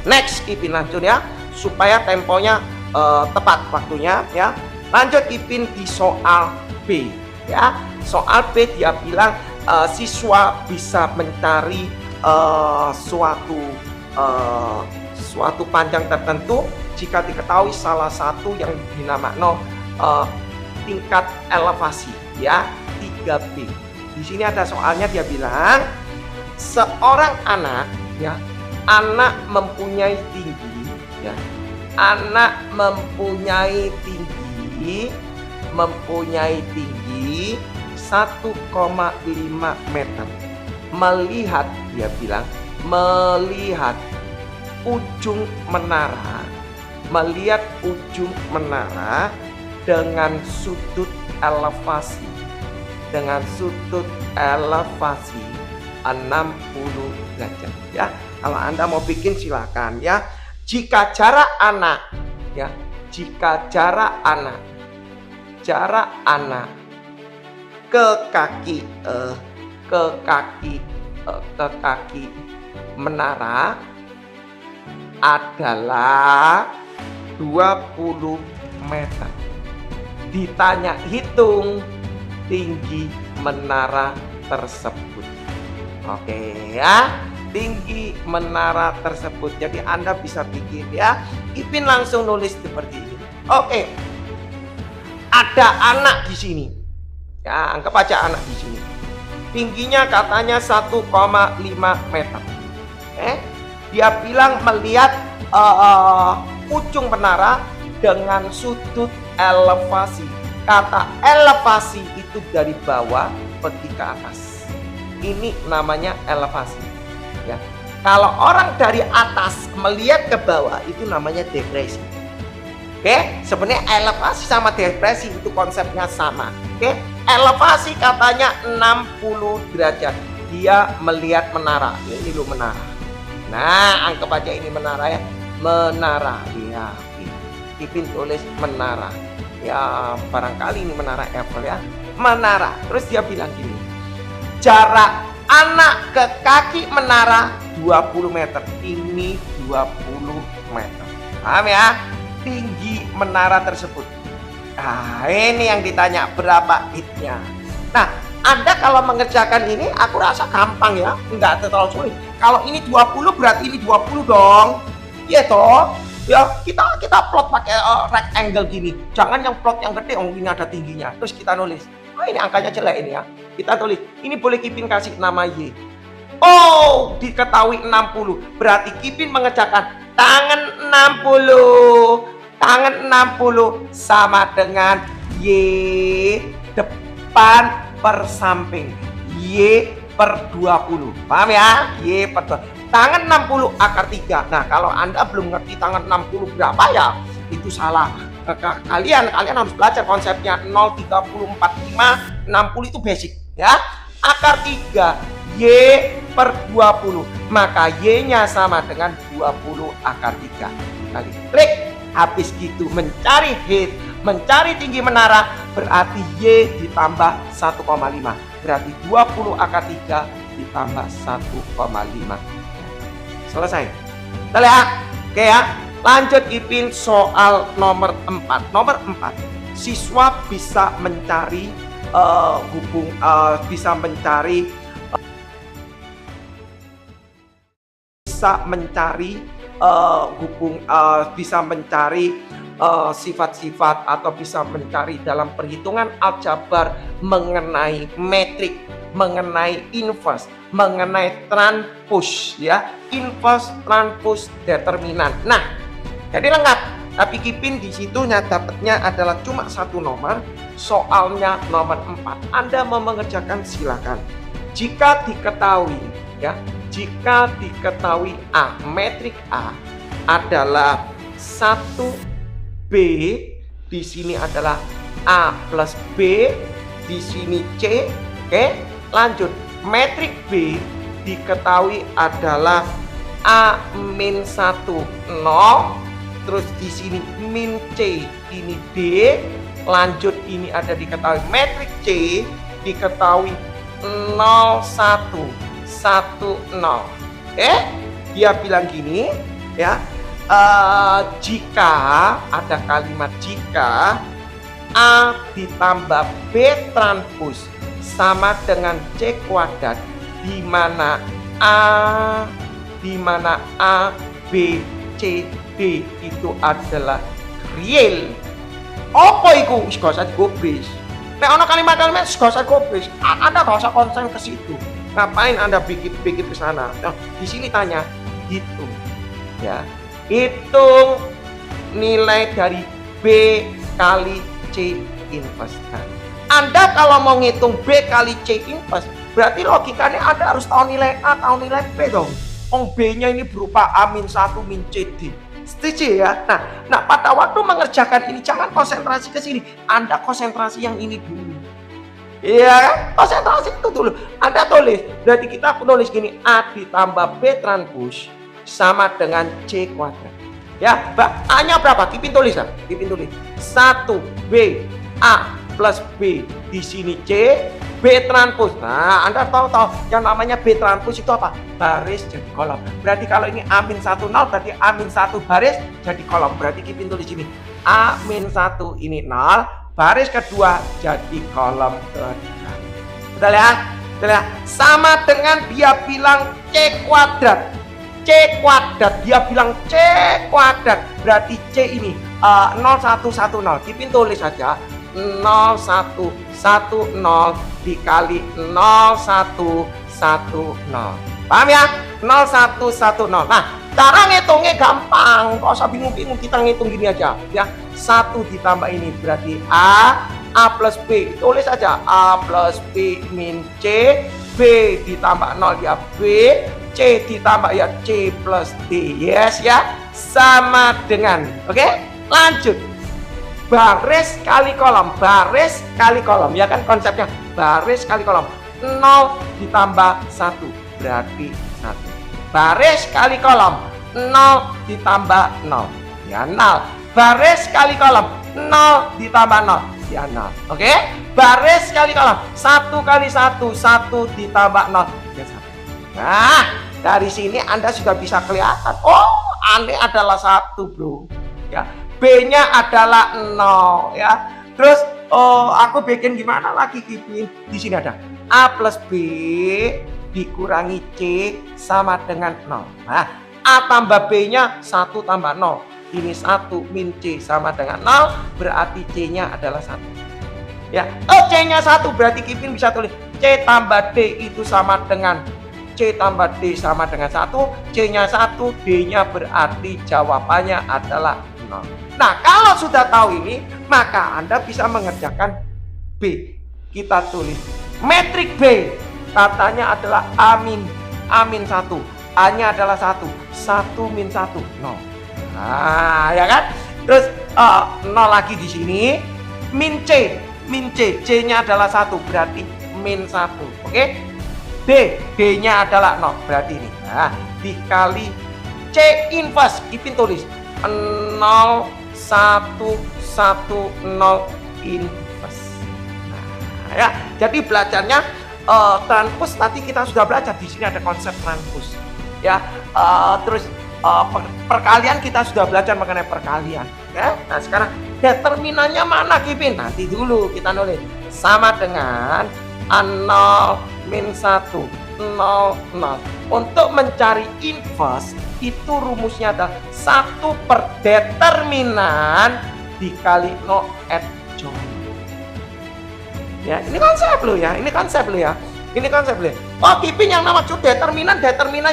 Next, Kipin lanjut ya, supaya temponya tepat waktunya ya. Lanjut Kipin di soal B ya. Soal B dia bilang siswa bisa mencari suatu panjang tertentu jika diketahui salah satu yang dinamakan tingkat elevasi ya 3B. Di sini ada soalnya dia bilang seorang anak ya, anak mempunyai tinggi ya, anak mempunyai tinggi 1,5 meter. Melihat, dia bilang, melihat ujung menara dengan sudut elevasi 60 derajat ya. Kalau Anda mau bikin silakan ya. Jika jarak anak ke kaki menara adalah 20 meter. Ditanya hitung tinggi menara tersebut. Oke ya, tinggi menara tersebut. Jadi Anda bisa bikin ya. Ipin langsung nulis seperti ini. Oke. Ada anak di sini. Ya, anggap aja anak di sini. Tingginya katanya 1,5 meter. Dia bilang melihat ujung menara dengan sudut elevasi. Kata elevasi itu dari bawah pergi ke atas. Ini namanya elevasi. Ya. Kalau orang dari atas melihat ke bawah itu namanya depresi. Oke, sebenarnya elevasi sama depresi itu konsepnya sama. Oke, elevasi katanya 60 derajat. Dia melihat menara. Ini loh menara. Nah, anggap aja ini menara ya. Menara. Ya, Ipin tulis menara. Ya, barangkali ini menara Eiffel ya. Menara. Terus dia bilang gini. Jarak anak ke kaki menara 20 meter. Ini 20 meter. Paham ya? Tinggi menara tersebut. Nah, ini yang ditanya berapa hitnya. Nah, Anda kalau mengerjakan ini aku rasa gampang ya, enggak terlalu sulit. Kalau ini 20 berarti ini 20 dong. Iya toh? Ya, kita plot pakai rectangle gini. Jangan yang plot yang gede, ini ada tingginya. Terus kita nulis. Oh, ini angkanya jelek ini ya. Kita tulis. Ini boleh Kipin kasih nama Y. Oh, diketahui 60. Berarti Kipin mengerjakan tangan 60 sama dengan Y depan per samping, Y per 20. Paham ya? Y per 20. Tangan 60 akar 3. Nah, kalau Anda belum ngerti tangan 60 berapa ya, itu salah. Kalian harus belajar konsepnya 0, 30, 45, 60 itu basic ya. Akar 3 Y per 20, maka Y-nya sama dengan 20 akar 3. Kali klik, habis gitu mencari height, mencari tinggi menara, berarti Y ditambah 1,5. Berarti 20 akar 3 ditambah 1,5. Selesai. Betul ya? Oke ya. Lanjut Ipin soal nomor 4. Nomor 4, siswa bisa mencari bisa mencari sifat-sifat atau bisa mencari dalam perhitungan aljabar mengenai metrik, mengenai inverse, mengenai transpose, ya, inverse, transpose, determinan. Nah, jadi lengkap. Tapi Kipin di situ dapatnya adalah cuma satu nomor, soalnya nomor 4. Anda mau mengerjakan silakan. Jika diketahui, ya, jika diketahui A, metrik A adalah 1B, di sini adalah A plus B, di sini C. Oke, lanjut. Metrik B diketahui adalah A min 1 0, terus di sini min C, ini D. Lanjut, ini ada diketahui metrik C diketahui 0 1 1 0. Dia bilang gini, ya, jika ada kalimat jika A ditambah B transpose sama dengan C kuadrat, di mana A B C D itu adalah real. Apa iku? Wis gak usah digobris. Nek ana kalimat-kalimat gak usah digobris. Anda gak usah konsen ke situ. Ngapain Anda pikir-pikir ke sana? Nah, di sini tanya, hitung, ya. Hitung nilai dari B kali C inverse. Nah, Anda kalau mau ngitung B kali C inverse, berarti logikanya Anda harus tahu nilai A, tahu nilai B dong. B-nya ini berupa A min 1 min C D. Setuju ya? Nah, pada waktu mengerjakan ini jangan konsentrasi ke sini. Anda konsentrasi yang ini dulu. Iya, konsentrasi itu dulu. Anda tulis, berarti kita tulis gini, A ditambah B transpose sama dengan C kuadrat. Ya, A-nya berapa? Kipin tulis ya. Kipin tulis 1B A plus B, di sini C, B transpose. Nah, Anda tahu yang namanya B transpose itu apa? Baris jadi kolom. Berarti kalau ini A-1 0, berarti A-1 baris jadi kolom. Berarti Kipin tulis ini A-1 ini 0, baris kedua jadi kolom kedua. Betul ya? Betul ya? Sama dengan dia bilang C kuadrat. C kuadrat, dia bilang C kuadrat. Berarti C ini 0110. Kipin tulis saja 0110 dikali 0110. Paham ya? 0110. Nah, cara ngitungnya gampang. Kok usah bingung-bingung, kita ngitung gini aja ya. 1 ditambah ini berarti A plus B. Tulis saja A plus B min C, B ditambah 0 ya B, C ditambah ya C plus D. Yes ya, sama dengan. Oke, lanjut. Baris kali kolom, baris kali kolom, ya kan konsepnya baris kali kolom. 0 ditambah 1 berarti 1. Baris kali kolom, 0 ditambah 0 ya 0. Baris kali kolom, 0 ditambah 0 ya 0. Oke, baris kali kolom, 1 kali 1, 1 ditambah 0 ya 1. Nah, dari sini Anda sudah bisa kelihatan, oh, aneh adalah 1 bro ya. B-nya adalah 0 ya. Terus aku bikin gimana lagi Kipin? Di sini ada A plus B dikurangi C sama dengan 0. Nah, A tambah B-nya 1 tambah 0. Ini 1 min C sama dengan 0, berarti C-nya adalah 1. Ya, C-nya 1 berarti Kipin bisa tulis C tambah D itu sama dengan C tambah D sama dengan 1, C-nya 1, D-nya berarti jawabannya adalah 0. Nah, kalau sudah tahu ini, maka Anda bisa mengerjakan B. Kita tulis metrik B, katanya adalah A min 1, A-nya adalah 1, 1 min 1, 0. Nah, ya kan? Terus 0 lagi di sini, min C, C-nya adalah 1, berarti min 1. Oke? D-nya adalah 0, berarti ini. Nah, dikali C inverse, Kipin tulis 0 1 1 0 inverse. Nah, ya, jadi belajarnya transpose tadi kita sudah belajar. Di sini ada konsep transpose. Ya, terus perkalian kita sudah belajar mengenai perkalian, ya. Nah sekarang determinannya mana Kipin? Nanti dulu kita nulis sama dengan 0 min 1 0 0. Untuk mencari inverse itu rumusnya adalah 1 per determinan dikali no adjoint. Ya, ini konsep lo ya, ini konsep lo ya. Ini konsep lo. Oh, Kipin yang maksud determinan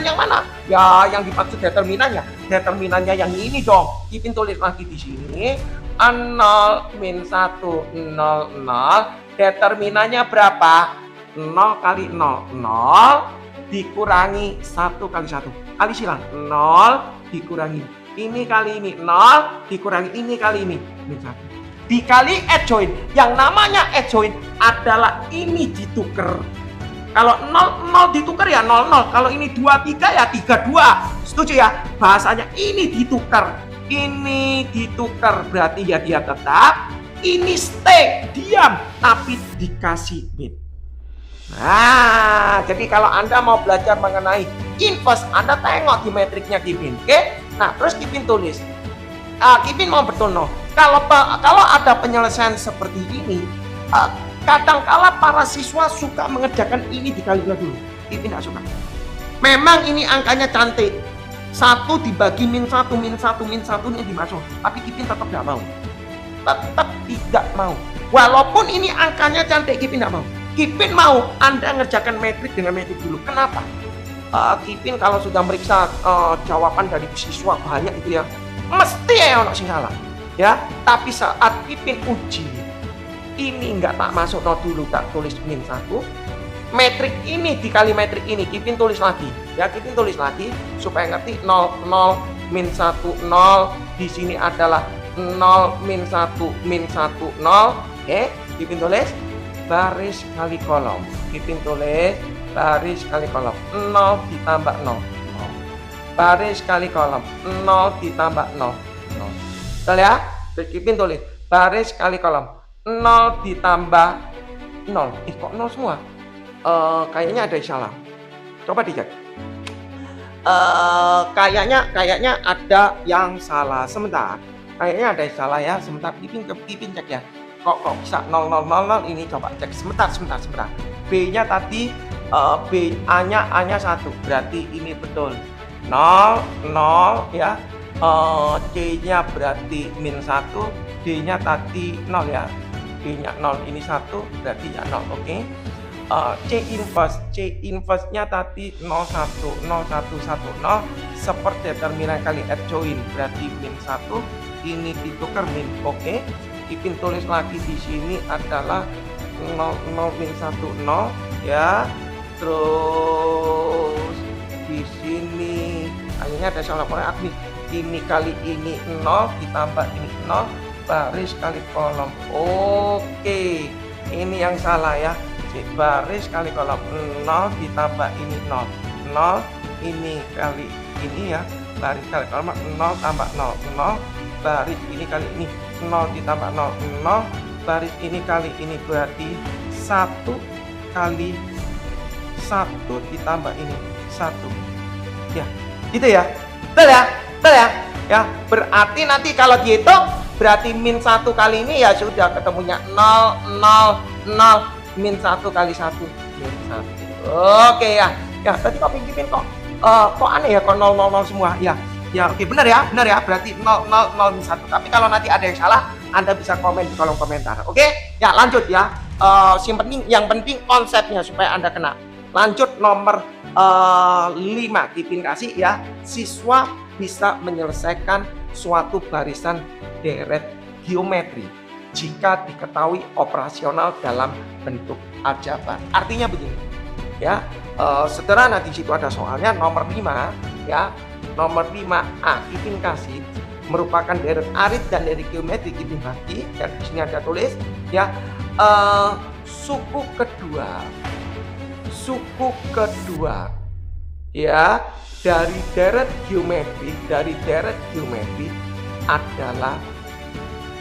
yang mana? Ya, yang dimaksud determinannya yang ini dong. Kipin tulis lagi di sini. 0 min 1 0 0. Determinannya berapa? 0 kali 0 0 dikurangi 1 kali 1. Kali silang 0 dikurangi ini kali ini 0 dikurangi ini kali ini min 1 dikali adjoint. Yang namanya adjoint adalah ini ditukar. Kalau 0 0 ditukar ya 0 0. Kalau ini 2 3 ya 3 2. Setuju ya? Bahasanya ini ditukar. Ini ditukar berarti ya dia tetap. Ini stay diam tapi dikasih min. Nah, jadi kalau Anda mau belajar mengenai inverse, Anda tengok di metriknya Kipin, oke? Nah, terus Kipin tulis. Kipin mau betul no. Kalau ada penyelesaian seperti ini, kadangkala para siswa suka mengerjakan ini dikali dulu. Kipin tidak suka. Memang ini angkanya cantik. 1 dibagi min 1 min 1 min 1 ini dimasuk. Tapi Kipin tetap tidak mau. Tetap tidak mau. Walaupun ini angkanya cantik, Kipin tidak mau. Kipin mau Anda ngerjakan metrik dengan metrik dulu. Kenapa? Kipin kalau sudah meriksa jawaban dari siswa banyak itu ya, mesti ya ono sing salah. Ya, tapi saat Kipin uji ini enggak tak masuk no dulu, tak tulis min 1. Metrik ini dikali metrik ini Kipin tulis lagi. Ya, Kipin tulis lagi supaya ngerti 0 0 min 1 0 di sini adalah 0 min 1 min 1 0. Oke, Kipin tulis baris kali kolom. Kipin tulis baris kali kolom 0 ditambah 0 baris kali kolom 0 ditambah 0 0. Betul ya? Kipin tulis baris kali kolom 0 ditambah 0. Kok 0 semua? Kayaknya ada yang salah. Coba dicek. Kayaknya ada yang salah. Sebentar. Kayaknya ada yang salah ya. Sebentar. Kipin cek ya. Kok bisa 0 0 0 0 ini coba cek sebentar. B-nya tadi A-nya 1 berarti ini betul 0 0 ya. C-nya berarti min 1, D-nya tadi 0 ya. D-nya 0 ini 1 berarti ya 0. Oke. C inverse-nya tadi 0 1 0 1 1 0 seperti determinan kali adjoint berarti min 1 ini ditukar min. Oke. Kipin tulis lagi di sini adalah 0 0 min 1 0 ya. Terus di sini kayaknya ada salah koreksi. Ini kali ini 0 ditambah ini 0 baris kali kolom. Oke. Ini yang salah ya. Baris kali kolom 0 ditambah ini 0 0 ini kali ini ya. Baris kali kolom 0 tambah 0 0 baris ini kali ini 0 ditambah 0 0 baris ini kali ini berarti 1 kali 1 ditambah ini 1 ya, gitu ya. Betul ya ya, berarti nanti kalau dihitung berarti min 1 kali ini ya sudah ketemunya 0 0 0 min 1 kali 1 min 1. Oke ya tadi kok Kipin kok aneh ya kok 0 0 0 semua ya. Ya oke, benar ya berarti 0 0 0 min 1. Tapi kalau nanti ada yang salah Anda bisa komen di kolom komentar. Oke ya, lanjut ya. Yang penting konsepnya supaya Anda kena. Lanjut nomor 5 Kipin kasih ya, siswa bisa menyelesaikan suatu barisan deret geometri jika diketahui operasional dalam bentuk aljabar. Artinya begini ya, sederhana di situ ada soalnya nomor 5 ya. Nomor 5A Kipin kasih merupakan deret arit dan deret geometri Kipin bagi, dan di sini ada tulis ya, suku kedua ya dari deret geometri adalah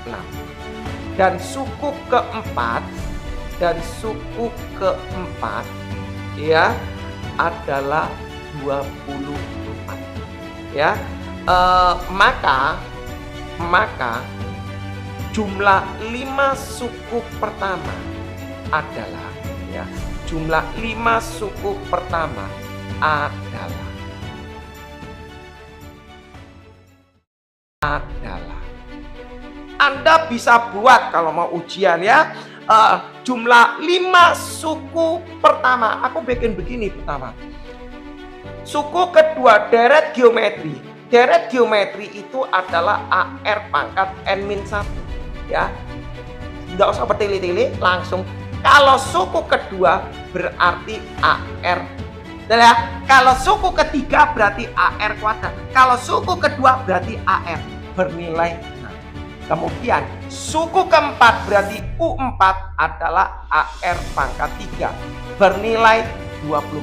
6, dan suku keempat ya adalah 24 ya, maka jumlah 5 suku pertama adalah, ya, jumlah 5 suku pertama adalah Anda bisa buat kalau mau ujian, ya, jumlah 5 suku pertama. Aku bikin begini pertama. Suku kedua deret geometri. Deret geometri itu adalah AR pangkat N-1, ya. Nggak usah bertele-tele, langsung. Kalau suku kedua berarti AR. Ya, kalau suku ketiga berarti AR kuadrat. Kalau suku kedua berarti AR bernilai 6. Kemudian suku keempat berarti U4 adalah AR pangkat 3 bernilai 24.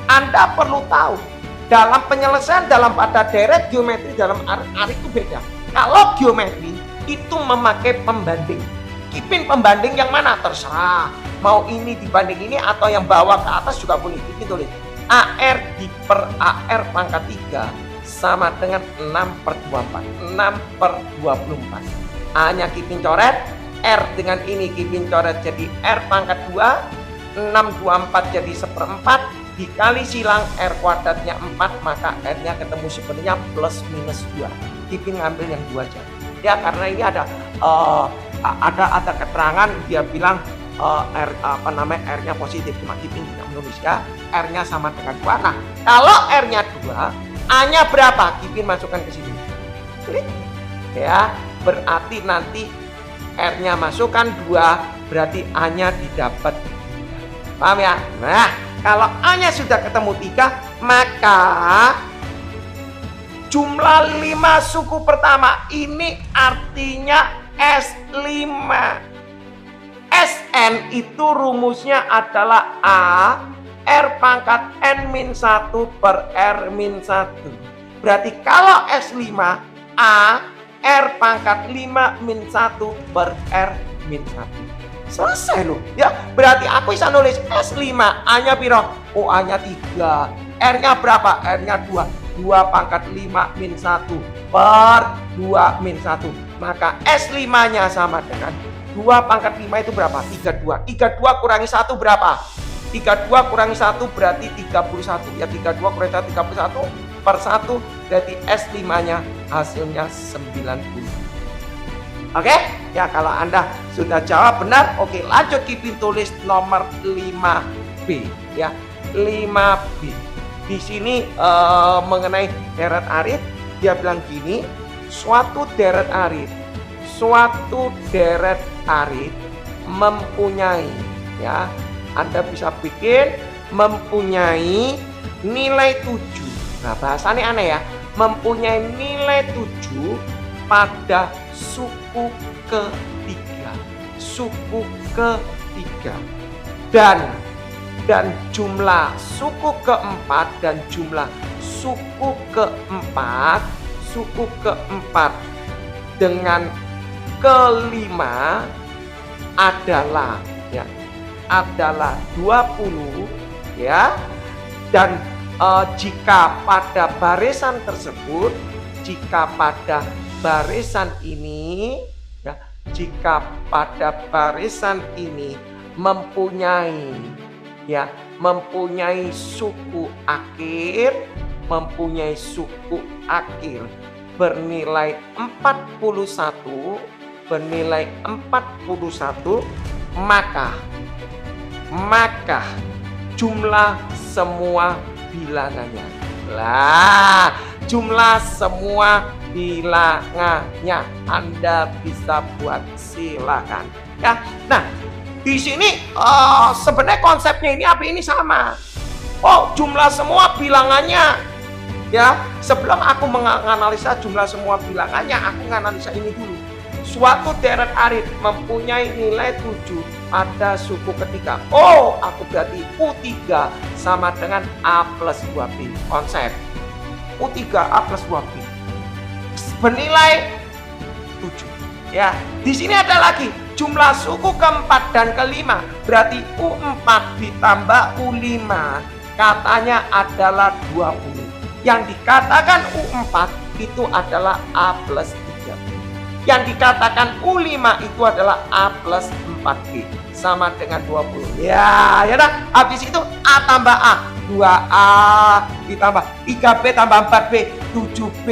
Anda perlu tahu dalam penyelesaian dalam pada deret geometri dalam AR itu beda. Kalau geometri itu memakai pembanding. Kipin pembanding yang mana terserah. Mau ini dibanding ini atau yang bawah ke atas juga boleh. Kipin tulis AR di per AR pangkat 3 sama dengan 6/24. 6/24. A-nya Kipin coret, R dengan ini Kipin coret jadi R pangkat 2, 6/24 jadi 1/4, dikali silang R kuadratnya 4, maka R-nya ketemu sebenarnya plus minus 2. Kipin ngambil yang 2 aja. Ya, karena ini ada keterangan dia bilang R-nya positif, cuma Kipin tidak menulis, ya. R-nya sama dengan 2. Nah, kalau R-nya 2, A-nya berapa? Kipin masukkan ke sini. Ya, berarti nanti R-nya masukkan 2, berarti A-nya didapat 3. Paham ya? Nah, kalau A-nya sudah ketemu 3, maka jumlah 5 suku pertama ini artinya S5. Sn itu rumusnya adalah A R pangkat N-1 per R-1. Berarti kalau S5 A R pangkat 5-1 per R-1. Selesai loh, ya. Berarti aku bisa nulis S5 A-nya piro? Oh, A-nya 3. R-nya berapa? R-nya 2. 2 pangkat 5-1 per 2-1. Maka S5-nya sama dengan 2 pangkat 5 itu berapa? 32. 32 kurangi 1 berapa? 32 kurangi 1 berarti 31. Ya, 32 kurangi 1 31 per 1 berarti S5-nya hasilnya 90. Oke? Ya, kalau Anda sudah jawab benar, oke, lanjut Kipin tulis nomor 5B, ya. 5B. Di sini mengenai deret arit, dia bilang gini, suatu deret arit mempunyai, ya, Anda bisa bikin mempunyai nilai 7. Nah, bahasannya aneh, ya. Mempunyai nilai 7 pada suku ketiga. Suku ketiga. Dan jumlah suku keempat dan jumlah suku keempat dengan kelima adalah, ya, adalah 20, ya. Dan jika pada barisan tersebut, jika pada barisan ini, ya, jika pada barisan ini mempunyai, ya, mempunyai suku akhir bernilai 41, maka jumlah semua bilangannya. Lah, jumlah semua bilangannya Anda bisa buat, silakan, ya. Nah, di sini sebenarnya konsepnya ini sama. Oh, jumlah semua bilangannya, ya. Sebelum aku menganalisa jumlah semua bilangannya, aku menganalisa ini dulu. Suatu deret arit mempunyai nilai 7 pada suku ketiga. Oh, aku berarti U3 sama dengan A plus 2B. Konsep U3 A plus 2B bernilai 7. Ya, di sini ada lagi jumlah suku keempat dan kelima, berarti U4 ditambah U5 katanya adalah 20. Yang dikatakan U4 itu adalah A plus 3B. Yang dikatakan U5 itu adalah A plus 4B. Sama dengan 20. Ya dah. Habis itu A tambah A. 2A ditambah 3B tambah 4B. 7B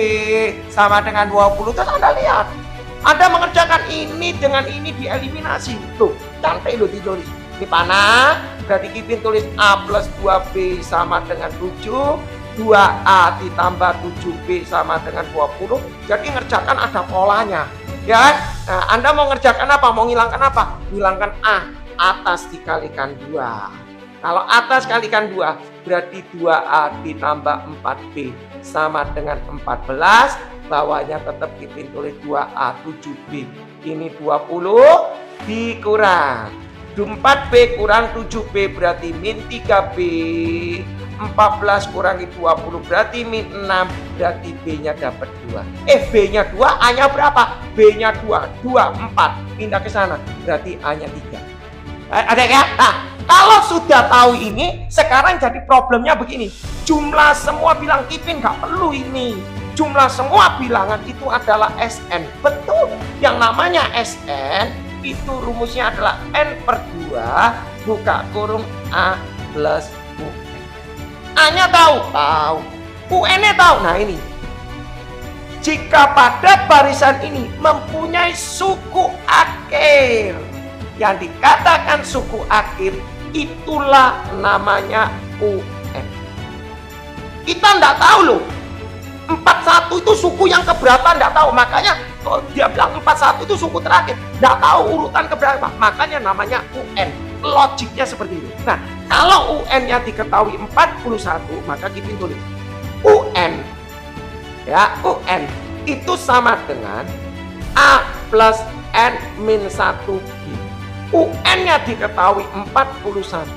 sama dengan 20. Terus Anda lihat. Anda mengerjakan ini dengan ini dieliminasi. Tuh, cantik loh ditulis. Ini panah. Berarti Kipin tulis A plus 2B sama dengan 7. 2A ditambah 7B sama dengan 20. Jadi ngerjakan ada polanya. Ya, nah, Anda mau ngerjakan apa? Mau ngilangkan apa? Ngilangkan A. Atas dikalikan 2. Kalau atas kalikan 2, berarti 2A ditambah 4B sama dengan 14. Bawahnya tetap Kipin tulis 2A 7B. Ini 20 dikurang 4B kurang 7B berarti min 3B. 14 kurangi 20 berarti min 6. Berarti B-nya dapat 2. B-nya 2, A-nya berapa? B-nya 2, 4. Pindah ke sana. Berarti A-nya 3. Ada ya? Nah, kalau sudah tahu ini, sekarang jadi problemnya begini. Jumlah semua bilang Kipin nggak perlu ini. Jumlah semua bilangan itu adalah Sn. Betul. Yang namanya Sn itu rumusnya adalah N per 2 buka kurung A plus UN. A-nya tahu? Tahu. UN-nya tahu? Nah ini. Jika pada barisan ini mempunyai suku akhir, yang dikatakan suku akhir itulah namanya UN. Kita enggak tahu loh. 41 itu suku yang keberapa enggak tahu. Makanya kalau dia bilang 41 itu suku terakhir, enggak tahu urutan keberapa. Makanya namanya UN. Logiknya seperti itu. Nah, kalau UN-nya diketahui 41, maka kita tulis UN. Ya, UN itu sama dengan A plus N min 1B. UN-nya diketahui 41,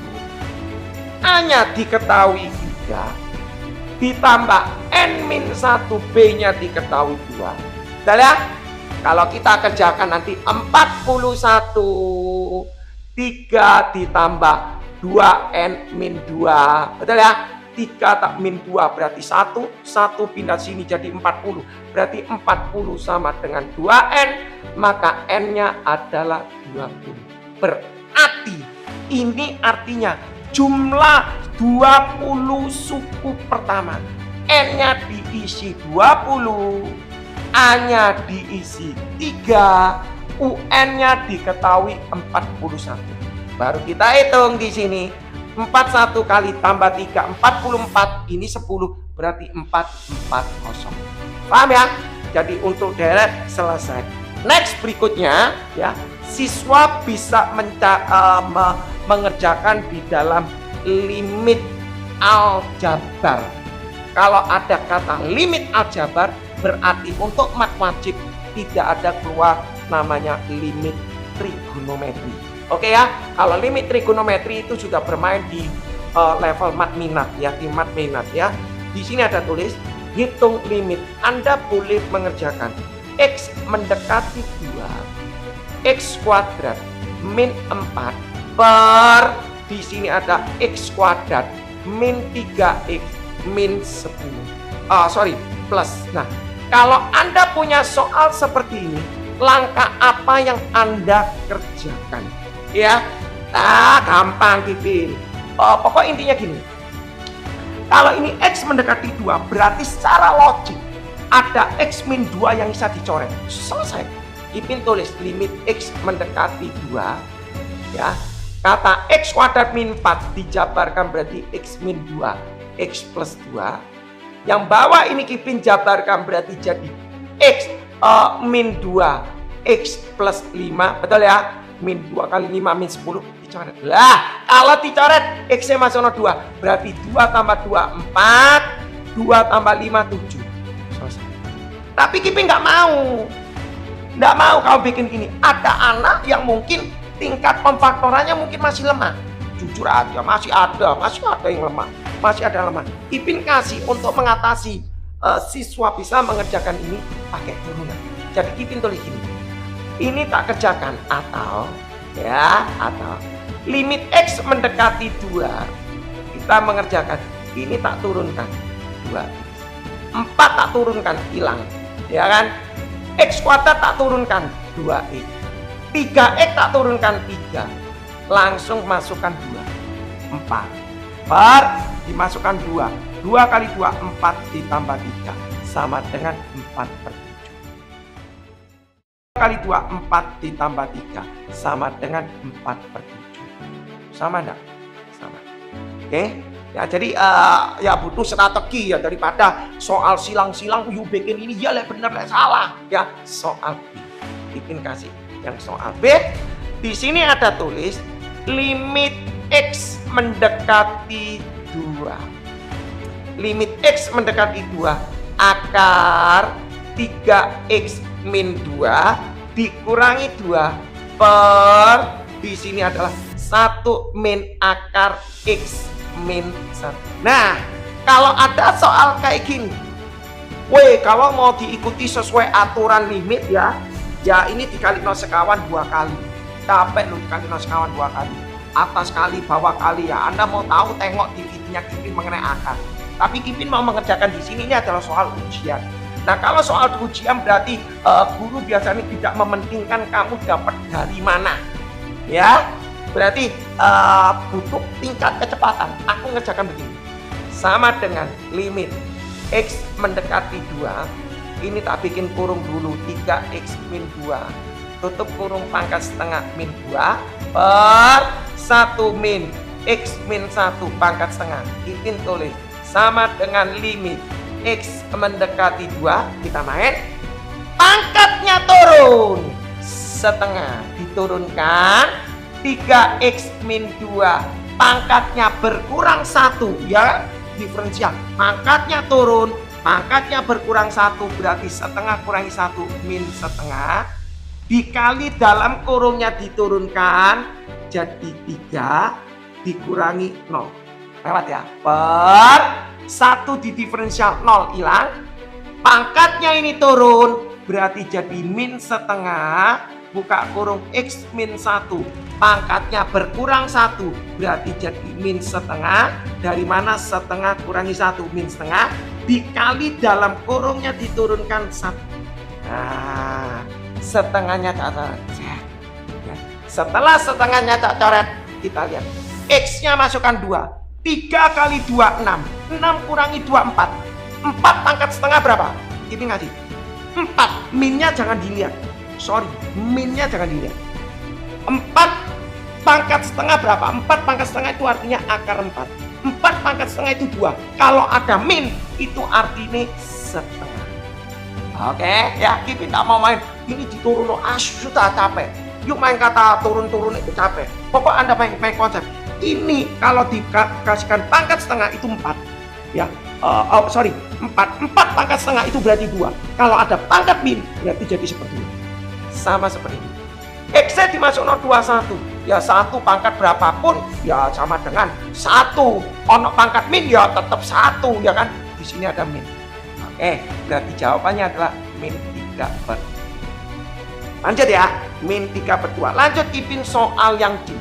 A-nya diketahui 3, ditambah N-1B-nya diketahui 2. Betul ya? Kalau kita kerjakan nanti 41, 3 ditambah 2N-2. Betul ya? 3 tak min 2 berarti 1. 1 pindah sini jadi 40. Berarti 40 sama dengan 2N. Maka N-nya adalah 20. Berarti ini artinya jumlah 20 suku pertama. N-nya diisi 20, A-nya diisi 3, UN-nya diketahui 41. Baru kita hitung di sini. 41 kali tambah 3, 44. Ini 10, berarti 440. Paham ya? Jadi untuk deret selesai. Next berikutnya ya. Siswa bisa mengerjakan di dalam limit aljabar. Kalau ada kata limit aljabar, berarti untuk mat wajib tidak ada keluar namanya limit trigonometri. Oke ya, kalau limit trigonometri itu sudah bermain di level mat minat ya, di mat minat ya. Di sini ada tulis hitung limit. Anda boleh mengerjakan X mendekati 2. X kuadrat min 4 per di sini ada X kuadrat min 3X min 10. Plus. Nah, kalau Anda punya soal seperti ini, langkah apa yang Anda kerjakan? Ya, gampang Kipin. Pokok intinya gini. Kalau ini X mendekati 2, berarti secara logik ada X min 2 yang bisa dicoret. Selesai. Kipin tulis limit X mendekati 2 ya. Kata X kuadrat min 4 dijabarkan berarti X min 2, X plus 2. Yang bawah ini Kipin jabarkan berarti jadi X min 2, X plus 5. Betul ya? Min 2 kali 5 min 10 dicoret. Lah, kalau dicoret X-nya masuk 2, berarti 2 tambah 2, 4, 2 tambah 5, 7. Selesai. Tapi Kipin nggak mau. Nggak mau kau bikin gini. Ada anak yang mungkin tingkat pemfaktorannya mungkin masih lemah. Jujur aja, masih ada yang lemah. Masih ada yang lemah. Kipin kasih untuk mengatasi siswa bisa mengerjakan ini pakai turunan. Jadi Kipin tulis gini. Ini tak kerjakan atau limit X mendekati 2. Kita mengerjakan ini tak turunkan 2. 4 tak turunkan, hilang. Ya kan? X kuadrat tak turunkan, 2x. 3x tak turunkan, 3. Langsung masukkan 2, 4. Per dimasukkan 2. 2 kali 2, 4 ditambah 3. Sama dengan 4/7. Kali 2, 4 ditambah 3. Sama dengan 4/7. Sama enggak? Sama. Oke? Ya, jadi ya butuh strategi ya, daripada soal silang-silang you bikin ini ya benar salah ya. Soal B bikin kasih yang soal B. Di sini ada tulis limit X mendekati 2. Limit X mendekati 2 akar 3x min 2 dikurangi 2 per di sini adalah 1 min akar x min 1. Nah, kalau ada soal kayak gini, kalau mau diikuti sesuai aturan limit ya ini dikali no sekawan 2 kali. Capek loh dikali no sekawan 2 kali. Atas kali, bawah kali ya. Anda mau tahu, tengok di videonya Kipin mengenai akar. Tapi Kipin mau mengerjakan di sini ini adalah soal ujian. Nah, kalau soal ujian berarti guru biasanya tidak mementingkan kamu dapat dari mana. Ya. Berarti butuh tingkat kecepatan. Aku ngerjakan begini. Sama dengan limit X mendekati 2. Ini tak bikin kurung dulu, 3x min 2. Tutup kurung pangkat setengah min 2 per 1 min X min 1 pangkat setengah. Kipin tulis sama dengan limit X mendekati 2. Kita main. Pangkatnya turun setengah. Diturunkan 3x min 2 pangkatnya berkurang 1 ya, diferensial. Pangkatnya turun, pangkatnya berkurang 1 berarti setengah kurangi 1 min setengah dikali dalam kurungnya diturunkan jadi 3 dikurangi 0 lewat ya, per 1 di diferensial 0 hilang, pangkatnya ini turun berarti jadi min setengah, buka kurung x min 1 pangkatnya berkurang 1 berarti jadi min setengah. Dari mana setengah kurangi 1 min setengah dikali dalam kurungnya diturunkan 1. Nah, setengahnya tak coret. Ya. Setelah setengahnya tak coret, kita lihat x nya masukkan 2. 3 kali 2 6. 6 kurangi 2 4. 4 pangkat setengah berapa? Ini ngasih 4. Minnya jangan dilihat. Sorry, minnya jangan dilihat. 4 pangkat setengah berapa? 4 pangkat setengah itu artinya akar 4. 4 pangkat setengah itu 2. Kalau ada min, itu artinya setengah. Oke, ya Kipin tak mau main. Ini diturun, sudah capek. Yuk main kata turun-turun itu capek. Pokok Anda main konsep. Ini kalau dikasihkan pangkat setengah itu 4. Ya, 4. 4 pangkat setengah itu berarti 2. Kalau ada pangkat min, berarti jadi seperti ini. Sama seperti ini. X dimasukkan 21. Ya 1 pangkat berapapun ya sama dengan 1. Ono pangkat min ya tetap 1 ya kan. Di sini ada min. Oke, berarti jawabannya adalah min 3/2. Lanjut ya, min 3/2. Lanjut Kipin soal yang D.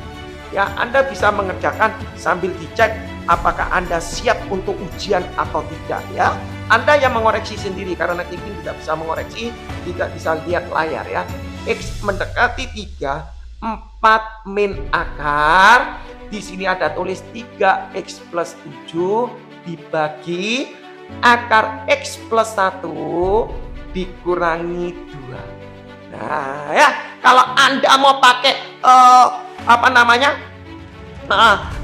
Ya, Anda bisa mengerjakan sambil dicek apakah Anda siap untuk ujian atau tidak ya. Anda yang mengoreksi sendiri karena Kipin tidak bisa mengoreksi, tidak bisa lihat layar ya. X mendekati 3, 4 min akar. Di sini ada tulis 3x plus 7 dibagi akar x plus 1 dikurangi 2. Nah ya, kalau Anda mau pakai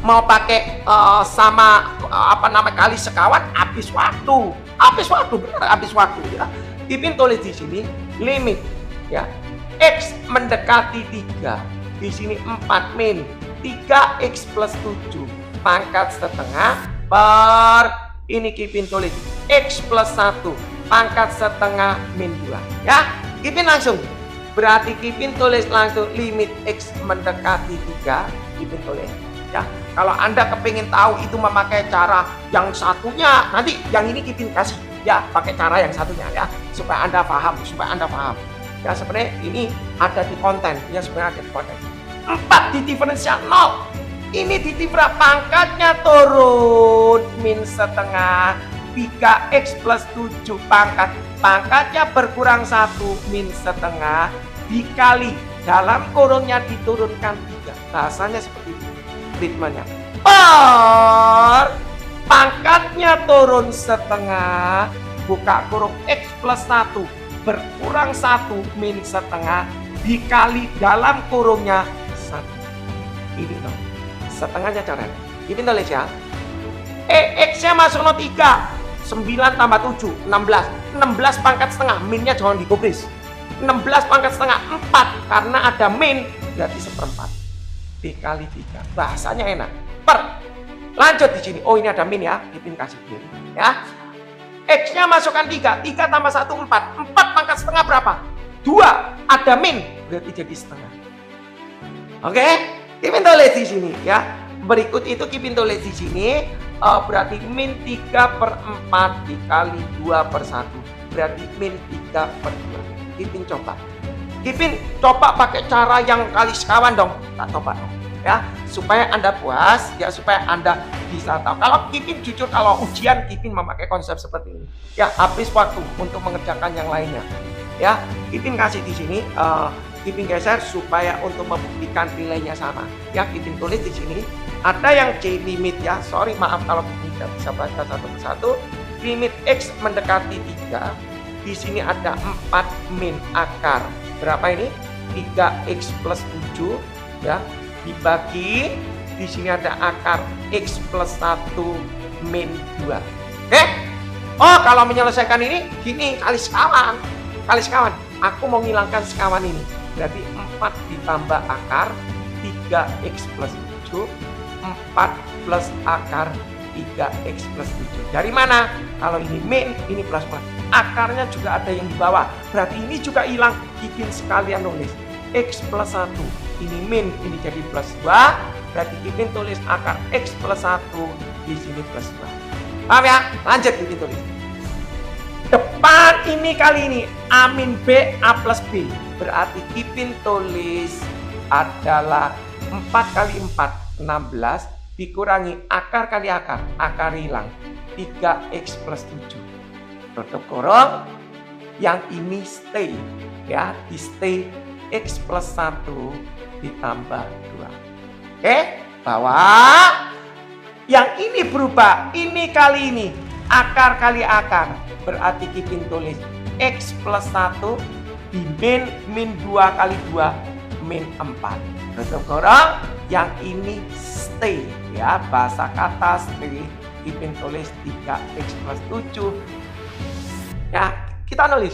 mau pakai sama kali sekawan, habis waktu benar, habis waktu ya. Kipin tulis di sini limit ya X mendekati 3. Di sini 4 min 3x plus 7 pangkat setengah per ini Kipin tulis x plus 1 pangkat setengah min 2 ya. Kipin langsung, berarti Kipin tulis langsung limit X mendekati 3. Kipin tulis ya. Kalau Anda kepingin tahu itu memakai cara yang satunya, nanti yang ini Kipin kasih ya, pakai cara yang satunya ya, supaya Anda paham. Ya sebenarnya ini ada di konten, ya sebenarnya ada di konten. 4 di diferensial 0. Ini di diferensial pangkatnya turun min setengah 3x plus 7 pangkat. Pangkatnya berkurang 1 min setengah dikali dalam kurungnya diturunkan 3. Bahasanya seperti itu. Ritmenya. Per pangkatnya turun setengah, buka kurung x plus 1 berkurang 1 min setengah dikali dalam kurungnya 1. Ini dong. Setengahnya coret. Ini tulis ya. X-nya masuk no 3. 9 tambah 7, 16. 16 pangkat setengah, minnya jangan digubris. 16 pangkat setengah, 4. Karena ada min, berarti seperempat. Dikali 3. Bahasanya enak. Per. Lanjut di sini. Oh, ini ada min ya. Ipin kasih min. Ya. X-nya masukkan 3. 3 tambah 1, 4. 4 pangkat setengah berapa? 2. Ada min, berarti jadi setengah. Oke? Ipin tulis di sini ya. Berikut itu Kipin tulis di sini. Berarti min 3/4 dikali 2/1. Berarti min 3/2. Kipin coba. Kipin coba pakai cara yang kali sekawan dong. Tak coba dong. Ya, supaya Anda puas, ya supaya Anda bisa tahu. Kalau Kipin jujur, kalau ujian Kipin memakai konsep seperti ini. Ya, habis waktu untuk mengerjakan yang lainnya. Ya, Kipin kasih di sini. Kipin geser supaya untuk membuktikan nilainya sama. Ya, Kipin tulis di sini. Ada yang C limit ya. Sorry, maaf kalau Kipin tidak bisa baca satu persatu. Limit X mendekati 3. Di sini ada 4 min akar. Berapa ini? 3x plus 7 ya. Dibagi di sini ada akar x plus 1 min 2. Oh, kalau menyelesaikan ini gini, kali sekawan. Kali sekawan. Aku mau ngilangkan sekawan ini. Berarti 4 ditambah akar 3x plus 7. 4 plus akar 3x plus 7. Dari mana? Kalau ini min, ini plus plus. Akarnya juga ada yang di bawah. Berarti ini juga hilang. Kipin sekalian nulis x plus 1. Ini min, ini jadi plus 2. Berarti Kipin tulis akar x plus 1. Di sini plus 2. Paham ya? Lanjut Kipin tulis. Depan ini kali ini A min B, A plus B. Berarti Kipin tulis adalah 4 kali 4. 16 dikurangi akar kali akar, akar hilang 3x plus 7 tutup kurung, yang ini stay ya, di stay x plus 1 ditambah 2. Bawah yang ini berubah, ini kali ini akar kali akar, berarti Kipin tulis x plus 1 di min 2 kali 2 min 4 tutup kurung. Yang ini stay ya, bahasa kata stay. Kipin tulis 3x plus 7 ya. Kita nulis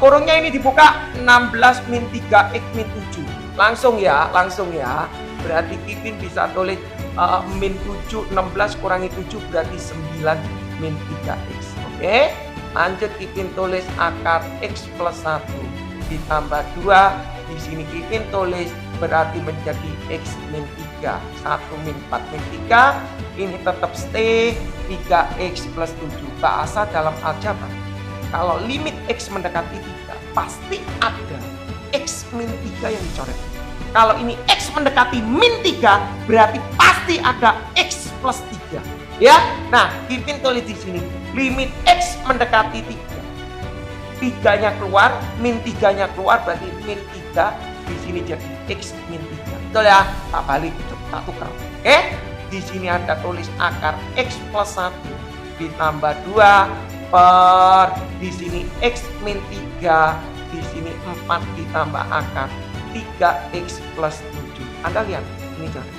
kurungnya ini dibuka 16 min 3x min 7. Langsung ya. Berarti Kipin bisa tulis min 7, 16 kurangi 7 berarti 9 min 3x. Oke, lanjut Kipin tulis akar x plus 1 ditambah 2. Di sini Kipin tulis berarti menjadi x min 3. 1 min 4 min 3. Ini tetap stay 3x plus 7. Bahasa dalam aljabar. Kalau limit x mendekati 3, pasti ada x min 3 yang dicoret. Kalau ini x mendekati min 3, berarti pasti ada x plus 3. Ya, nah Kipin tulis di sini limit x mendekati 3. 3-nya keluar, min 3-nya keluar, berarti min 3 di sini jadi x min 3. Betul ya? Tak balik, tak tukar. Di sini ada tulis akar x plus 1 ditambah 2 per di sini x min 3, di sini 4 ditambah akar 3x plus 7. Anda lihat, ini coret.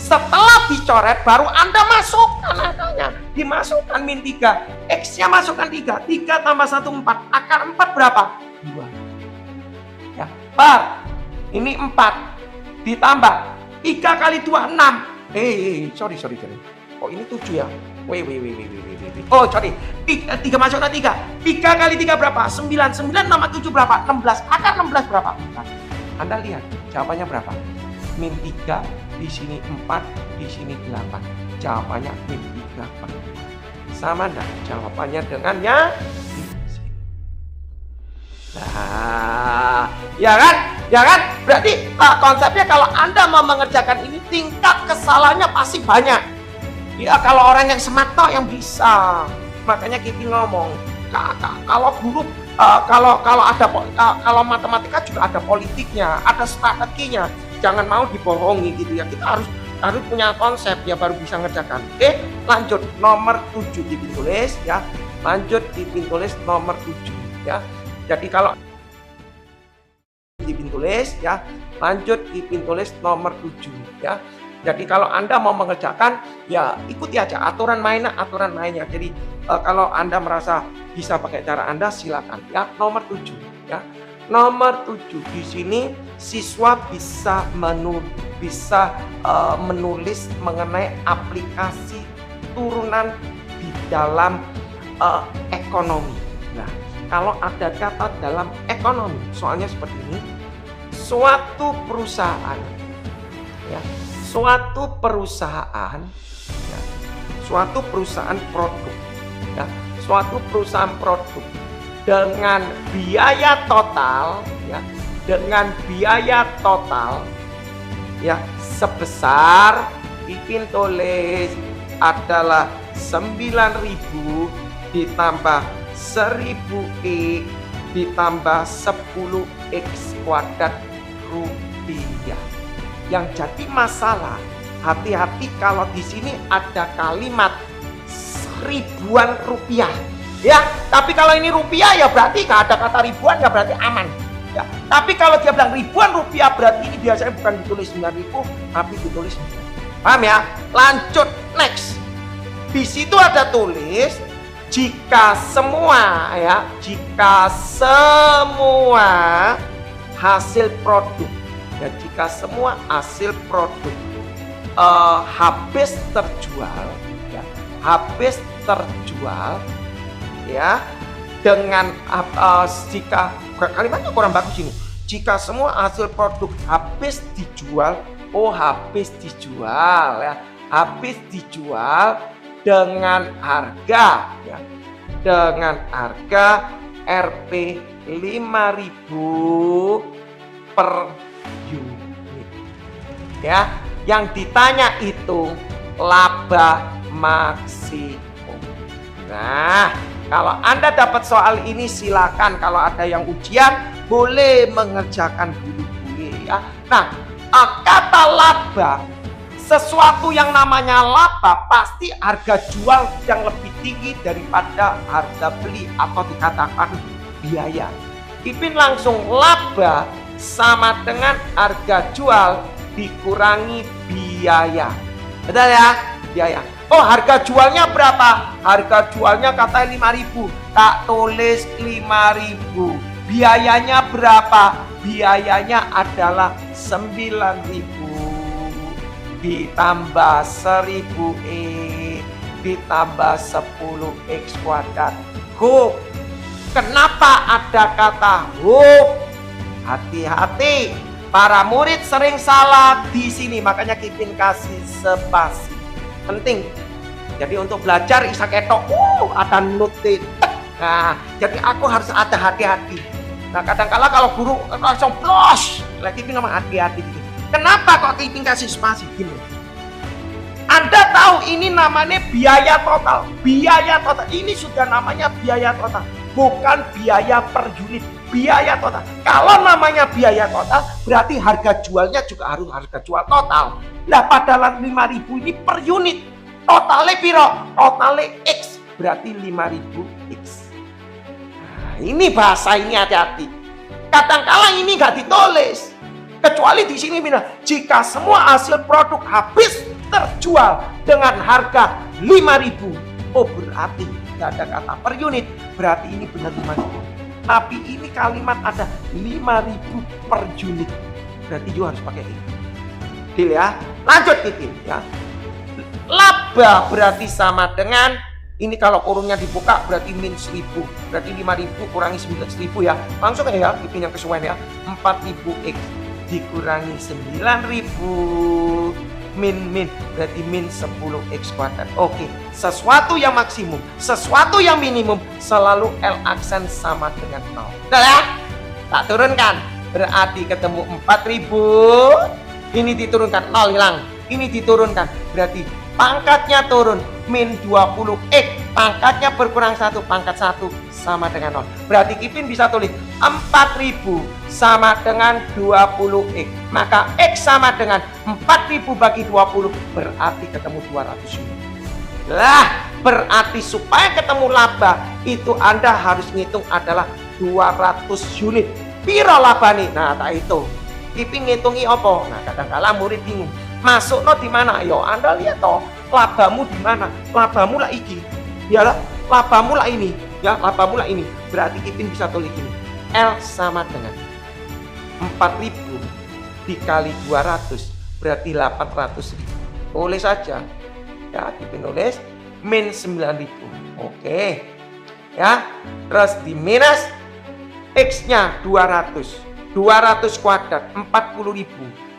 Setelah dicoret baru Anda masukkan akarnya. Dimasukkan min 3. X-nya masukkan 3. 3 tambah 1, 4. Akar 4 berapa? 2. Ya, per. Ini 4. Ditambah 3 kali 2, 6. Sorry. Oh, ini 7 ya? Wait. Oh, sorry. 3 masukkan 3. 3 kali 3 berapa? 9. 9 tambah 7 berapa? 16. Akar 16 berapa? 4. Anda lihat, jawabannya berapa? Min 3. Di sini 4, di sini 8. Jawabannya min 3 per 2. Sama enggak jawabannya dengannya di sini? Nah, ya kan? Berarti konsepnya kalau Anda mau mengerjakan ini tingkat kesalahannya pasti banyak. Ya kalau orang yang smart toh yang bisa. Makanya kita ngomong, kalau guru kalau ada kalau matematika juga ada politiknya, ada strateginya. Jangan mau dibohongi gitu ya. Kita harus punya konsep ya baru bisa ngerjakan. Oke, lanjut nomor 7 ditulis ya. Lanjut ditulis nomor 7 ya. Jadi kalau ditulis ya, lanjut ditulis nomor 7 ya. Jadi kalau Anda mau mengerjakan ya ikuti aja aturan mainnya. Jadi kalau Anda merasa bisa pakai cara Anda silakan ya. Nomor 7 ya. Nomor 7 di sini siswa bisa menulis mengenai aplikasi turunan di dalam ekonomi. Nah, kalau ada kata dalam ekonomi, soalnya seperti ini. Suatu perusahaan ya, suatu perusahaan produk ya, suatu perusahaan produk dengan biaya total ya sebesar Ipin tulis adalah 9.000 ditambah 1.000 ditambah 10x kuadrat rupiah. Yang jadi masalah, hati-hati kalau di sini ada kalimat ribuan rupiah ya. Tapi kalau ini rupiah ya berarti gak ada kata ribuan ya berarti aman ya. Tapi kalau dia bilang ribuan rupiah berarti ini biasanya bukan ditulis 9.000 tapi ditulis 9. Paham ya? Lanjut next. Di situ ada tulis jika semua hasil produk ya, jika semua hasil produk habis terjual ya dengan jika kalimatnya kurang bagus ini, jika semua hasil produk habis dijual dengan harga Rp 5.000 per unit ya. Yang ditanya itu laba maksimum. Nah, kalau Anda dapat soal ini silakan, kalau ada yang ujian boleh mengerjakan dulu ya. Nah, kata laba, sesuatu yang namanya laba pasti harga jual yang lebih tinggi daripada harga beli atau dikatakan biaya. Ipin langsung laba sama dengan harga jual dikurangi biaya. Betul ya? Biaya. Oh, harga jualnya berapa? Harga jualnya katanya 5.000. Tak tulis 5.000. Biayanya berapa? Biayanya adalah 9.000 ditambah 1.000 ditambah 10x kuadrat. Hub. Kenapa ada kata hub? Hati-hati, para murid sering salah di sini, makanya Kipin kasih spasi. Penting. Jadi untuk belajar isa ketok, ada nutin. Nah, jadi aku harus ada hati-hati. Nah, kadang-kala kalau guru langsung plus, lagi Kipin ngomong hati-hati. Kenapa kok Kipin kasih spasi gini? Anda tahu ini namanya biaya total. Biaya total ini sudah namanya biaya total, bukan biaya per unit. Biaya total. Kalau namanya biaya total, berarti harga jualnya juga harus harga jual total. Nah, padahal 5.000 ini per unit. Totalnya piro? Totalnya X. Berarti 5.000 X. Nah, ini bahasa ini hati-hati. Kadang-kala ini nggak ditulis. Kecuali di sini bilang, jika semua hasil produk habis terjual dengan harga 5.000. Oh, berarti nggak ada kata per unit. Berarti ini benar 5.000. Tapi ini kalimat ada 5.000 per unit. Berarti juga harus pakai ini. Deal ya. Lanjut Kipin ya. Laba berarti sama dengan ini, kalau kurungnya dibuka berarti min 1.000. Berarti 5.000 kurangi 9.000 ya. Langsung ya Kipin yang kesuwen ya. 4.000 X dikurangi 9.000 min berarti min 10x kuadrat. Oke, sesuatu yang maksimum, sesuatu yang minimum selalu L aksen sama dengan 0. Udah ya? Tak turunkan. Berarti ketemu 4.000. Ini diturunkan 0 hilang. Ini diturunkan berarti pangkatnya turun, min 20x, pangkatnya berkurang 1, pangkat 1 sama dengan 0. Berarti Kipin bisa tulis 4000 sama dengan 20x. Maka X sama dengan 4000 bagi 20, berarti ketemu 200 unit. Lah, berarti supaya ketemu laba, itu Anda harus ngitung adalah 200 unit. Piro laba nih? Nah, tak itu. Kipin ngitungi apa? Nah, kadang-kala murid bingung. Masuk no di mana? Yo, Anda lihat toh, labamu di mana? Labamu lah iki. Ya lah, labamu lah ini. Ya, labamu lah ini. Berarti Kipin bisa tulis ini. L sama dengan 4000 dikali 200 berarti 800.000. Tulis saja. Ya, Kipin tulis min 9.000. Oke. Ya, terus di minus X-nya 200. 200 kuadrat 40.000.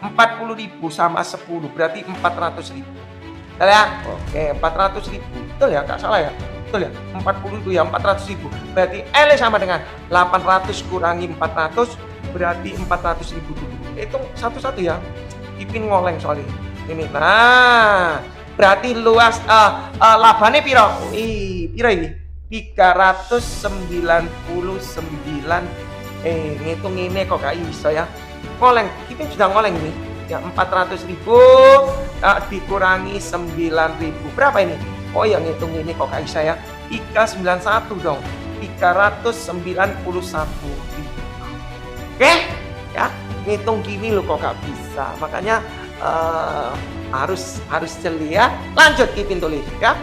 40.000 sama 10 berarti 400.000. Betul ya? Oke, 400.000. Betul ya? Enggak salah ya? Betul ya? 40.000 ya, 400.000. Berarti L sama dengan 800 kurangi 400 berarti 400.000 dulu. Hitung satu-satu ya. Kipin ngoleng soalnya. Ini. Nah, berarti luas labane piro? Piro ini? 399. Ngitung ini kok gak iso ya. Ngoleng, Kipin sudah ngoleng ini. Ya 400.000 dikurangi 9.000. Berapa ini? Oh ya, ngitung ini kok gak bisa ya. 391 dong. 391.000. Oke? Ya, ngitung gini loh kok gak bisa. Makanya harus jeli ya. Lanjut Kipin tulis ya.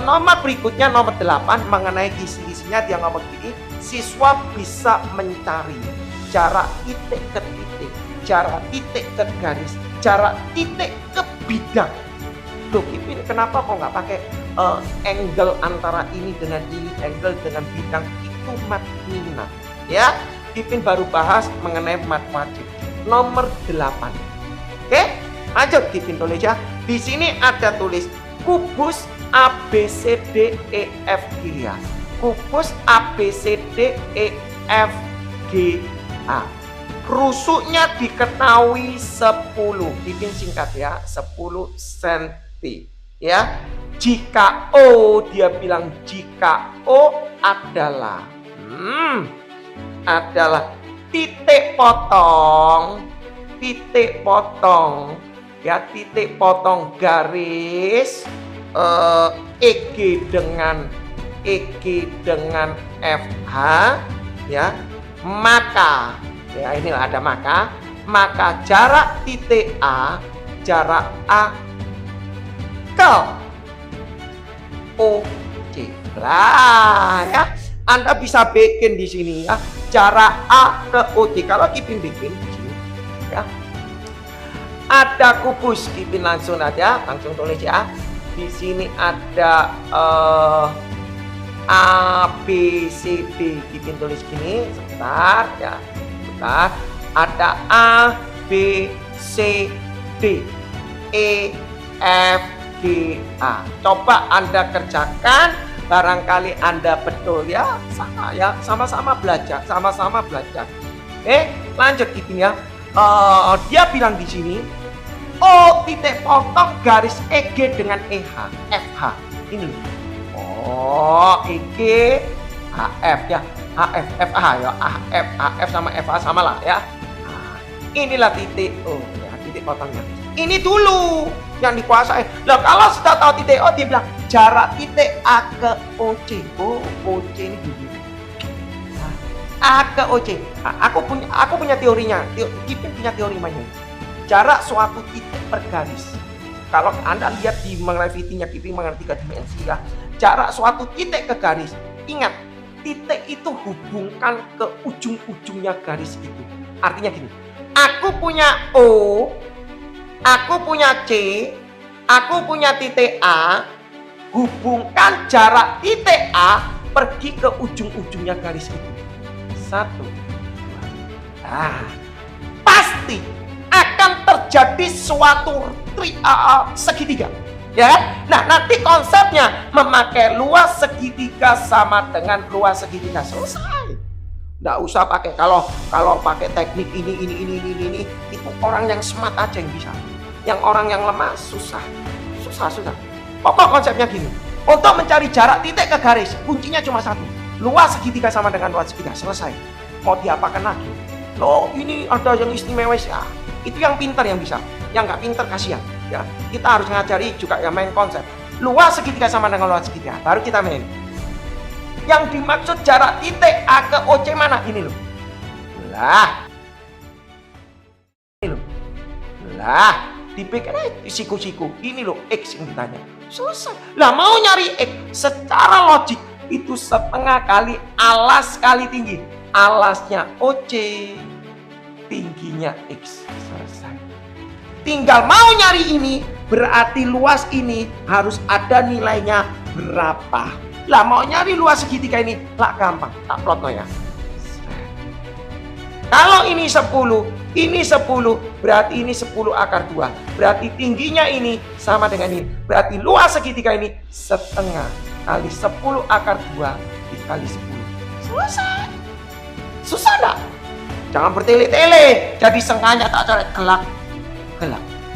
Nomor berikutnya nomor 8 mengenai kisi-kisinya dia ngomong gini, siswa bisa mencari jarak titik ke titik, jarak titik ke garis, jarak titik ke bidang. Loh Kipin kenapa kok nggak pakai angle antara ini dengan ini, angle dengan bidang? Itu mat minat ya. Kipin baru bahas mengenai mat wajib nomor 8. Oke, lanjut Kipin tulis ya. Di sini ada tulis kubus ABCDEFG ya. Kubus ABCDEFGA. Rusuknya diketahui 10. Kipin singkat ya, 10 cm ya. Jika O, dia bilang jika O adalah titik potong ya, titik potong garis EG dengan FH ya, maka ya ini ada maka jarak titik A, jarak A ke OC. Lah ya, Anda bisa bikin di sini ya, jarak A ke OC. Kalau Kipin bikin di sini ya, ada kubus, Kipin langsung tulis ya. Di sini ada ABCD, Kipin tulis gini, sebentar ya, sebentar. Ada ABCD EFGA. Coba Anda kerjakan, barangkali Anda betul ya, sama ya, sama-sama belajar. Lanjut Kipin ya. Dia bilang di sini O titik potong garis EG dengan EH, FH. Ini. Oh, EG, HF ya. HF, FH ya. HF sama FH sama lah ya. Nah, inilah titik O ya, titik potongnya. Ini dulu yang dikuasai. Nah, kalau sudah tahu titik O, dia bilang jarak titik A ke OC. Oh, OC ini dulu. Nah, A ke OC. Nah, aku punya teorinya. Kipin punya teori mainnya. Jarak suatu titik per garis. Kalau Anda lihat di gravity-nya Kipin mengenai 3 dimensi ya, jarak suatu titik ke garis. Ingat, titik itu hubungkan ke ujung-ujungnya garis itu. Artinya gini, aku punya O, aku punya C, aku punya titik A, hubungkan jarak titik A pergi ke ujung-ujungnya garis itu. 1, 2. Nah, pasti akan terjadi suatu segitiga ya. Nah, nanti konsepnya memakai luas segitiga sama dengan luas segitiga, selesai. Nggak usah pakai kalau pakai teknik ini itu orang yang smart aja yang bisa. Yang orang yang lemah susah susah. Pokok konsepnya gini. Untuk mencari jarak titik ke garis, kuncinya cuma satu. Luas segitiga sama dengan luas segitiga. Selesai. Mau diapakan lagi? Loh, ini ada yang istimewa ya. Itu yang pintar yang bisa. Yang nggak pintar kasihan. Ya, kita harus ngajari juga yang main konsep. Luas segitiga sama dengan luas segitiga. Baru kita main. Yang dimaksud jarak titik A ke OC mana? Ini loh. Lah, dipikir siku-siku. Ini loh X yang ditanya. Selesai. Lah mau nyari X secara logik itu setengah kali alas kali tinggi. Alasnya OC, tingginya X. Selesai. Tinggal mau nyari ini, berarti luas ini harus ada nilainya berapa. Lah mau nyari luas segitiga ini, lah gampang. Tak plot no ya. Kalau ini 10, berarti ini 10 akar 2. Berarti tingginya ini sama dengan ini. Berarti luas segitiga ini setengah kali 10 akar 2 dikali 10. Selesai. Susah enggak? Jangan bertele-tele. Jadi sengaja tak coret gelap.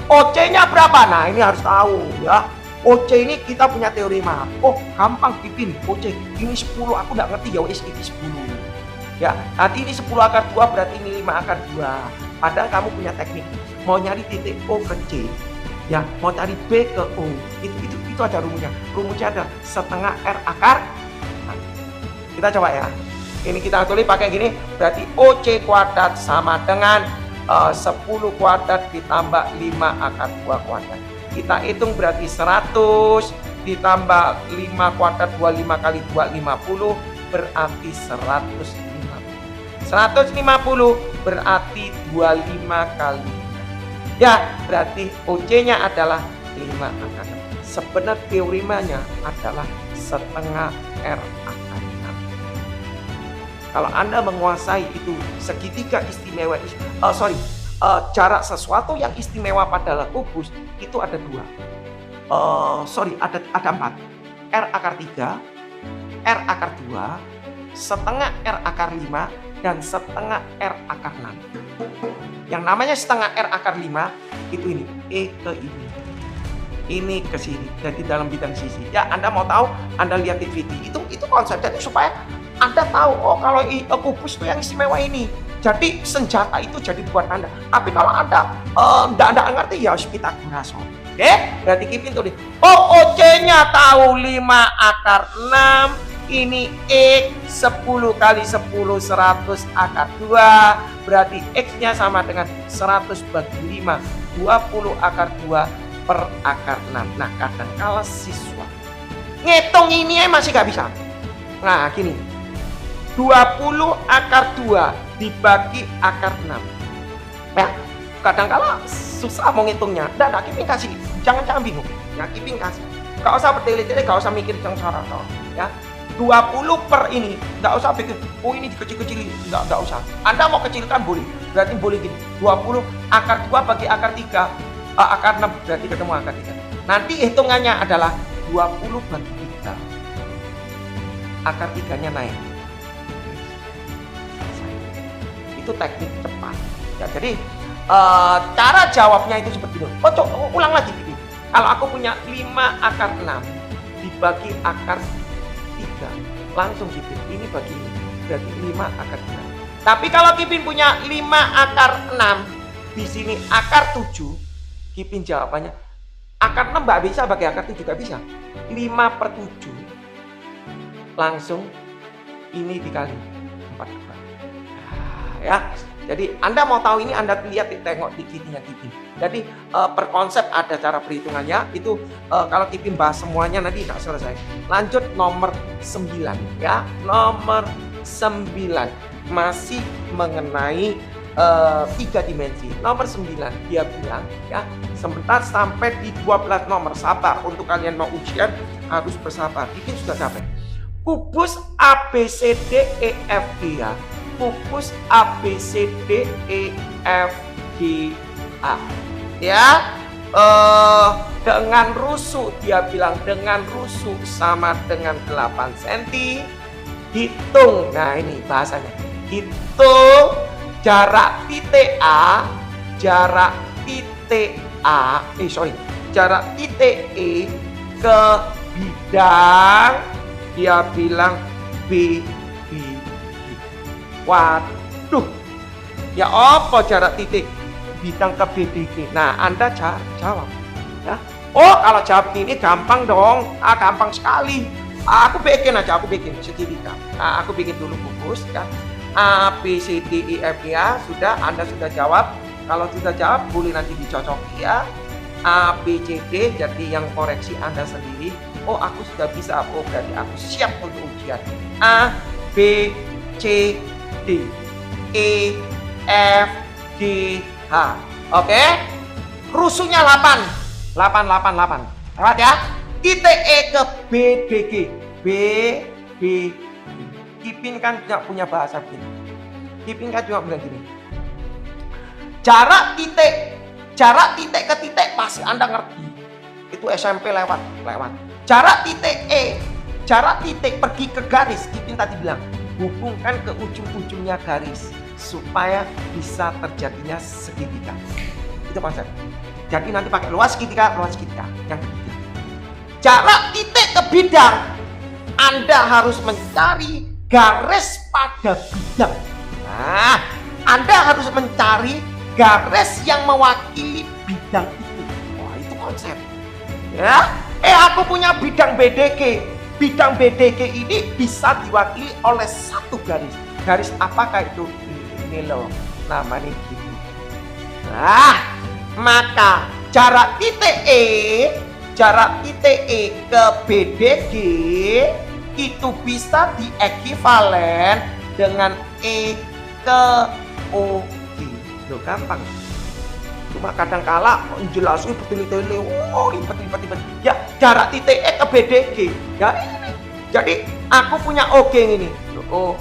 OC-nya berapa? Nah ini harus tahu ya. OC ini kita punya teorema. Oh gampang Pipin. OC ini 10, aku enggak ngerti ya wis ini 10. Ya, nanti ini 10 akar 2 berarti ini 5 akar 2. Padahal kamu punya teknik. Mau nyari titik O ke C, ya, mau cari B ke O. Itu ada rumusnya. Rumusnya adalah setengah R akar. Nah, kita coba ya. Ini kita tulis pakai gini, berarti OC kuadrat sama dengan 10 kuadrat ditambah 5 akar 2 kuadrat. Kita hitung berarti 100 ditambah 5 kuadrat 25 kali 2 50 berarti 150 berarti 25 kali. Ya, berarti OC-nya adalah 5 akar. Sebenarnya teoremanya adalah setengah R akar 6. Kalau Anda menguasai itu segitiga istimewa, jarak sesuatu yang istimewa pada kubus itu ada 2. Ada 4. R akar 3, R akar 2, setengah R akar 5, dan setengah R akar 6. Yang namanya setengah R akar 5 itu ini, E ke ini ke sini, jadi dalam bidang sisi. Ya, Anda mau tahu, Anda lihat di video itu konsep. Jadi supaya Anda tahu, oh kalau kubus itu yang istimewa ini. Jadi senjata itu jadi buat Anda. Tapi kalau Anda tidak ngerti ya harus Pitagoras. Oke, berarti Kipin tulis. Oh, OC-nya tahu 5 akar 6. Ini X 10 kali 10 100 akar 2. Berarti X-nya sama dengan 100 bagi 5 20 akar 2 per akar 6. Nah kadang kala siswa ngitung ini masih gak bisa. Nah gini, 20 akar 2 dibagi akar 6 ya, kadang kala susah mau ngitungnya. Nah Kipin kasih, jangan bingung ya. Kipin kasih, gak usah bertele-tele, gak usah mikir yang cara ya. 20 per ini, nggak usah pikir, oh ini dikecil-kecilin, nggak usah. Anda mau kecilkan boleh, berarti boleh gini, 20 akar 2 bagi akar 3, akar 6, berarti ketemu akar 3. Nanti hitungannya adalah 20 bagi 3, akar 3-nya naik. Itu teknik cepat. Ya, jadi cara jawabnya itu seperti itu. Ulang lagi. Kalau aku punya 5 akar 6 dibagi akar 3, langsung Kipin ini bagi ini berarti 5 akar 6. Tapi kalau Kipin punya 5 akar 6 di sini akar 7, Kipin jawabannya akar 6 nggak bisa bagi akar 7, nggak bisa. 5 per 7 langsung ini dikali 4. Ya, jadi Anda mau tahu ini, Anda lihat, tengok di Kipinnya Kipin. Jadi per konsep ada cara perhitungannya. Itu kalau Kipin bahas semuanya nanti tidak selesai. Lanjut nomor 9 ya. Nomor 9 masih mengenai 3 dimensi. Nomor 9 dia bilang ya, sebentar sampai di 12 nomor. Sabar, untuk kalian mau ujian harus bersabar. Kipin sudah capek. Kubus ABCDEFG ya. Kubus ABCDEFGA ya, dengan rusuk, dia bilang dengan rusuk sama dengan 8 cm. Hitung, nah ini bahasanya, hitung jarak titik A jarak titik E ke bidang, dia bilang B, B, B. Waduh, ya apa jarak titik bidang ke BDG? Nah, Anda jawab ya. Oh, kalau jawab ini gampang dong. Gampang sekali. Aku bikin aja, aku bikin segitiga. Aku bikin dulu bungkus ya. A, B, C, D, E, F, G, A. Sudah, Anda sudah jawab. Kalau sudah jawab, boleh nanti dicocoki ya. A, B, C, D. Jadi yang koreksi Anda sendiri. Oh, aku sudah bisa. Oh, berarti aku siap untuk ujian. A, B, C, D, E, F, G, H. Oke? Rusuhnya 8. 8. Lewat ya. Titik E ke BDG. B, B, Kipin kan tidak punya bahasa begini. Kipin kan cuma bilang gini. Jarak titik ke titik pasti Anda ngerti. Itu SMP lewat. Jarak titik E, jarak titik pergi ke garis. Kipin tadi bilang, hubungkan ke ujung-ujungnya garis supaya bisa terjadinya segitiga. Itu konsep. Jadi nanti pakai luas segitiga. Yang ketiga, jarak titik ke bidang, Anda harus mencari garis pada bidang. Nah, Anda harus mencari garis yang mewakili bidang itu. Wah, itu konsep. Ya, aku punya bidang BDG. Bidang BDG ini bisa diwakili oleh satu garis. Garis apakah itu? Ini loh, namanya gitu. Nah, maka jarak titik E ke BDG itu bisa diekivalen dengan E ke OG. Loh, gampang. Cuma kadang kala jelasin betul-betul, ribet. Ya, jarak titik E ke BDG. Ya ini. Jadi aku punya OG ini. Oh.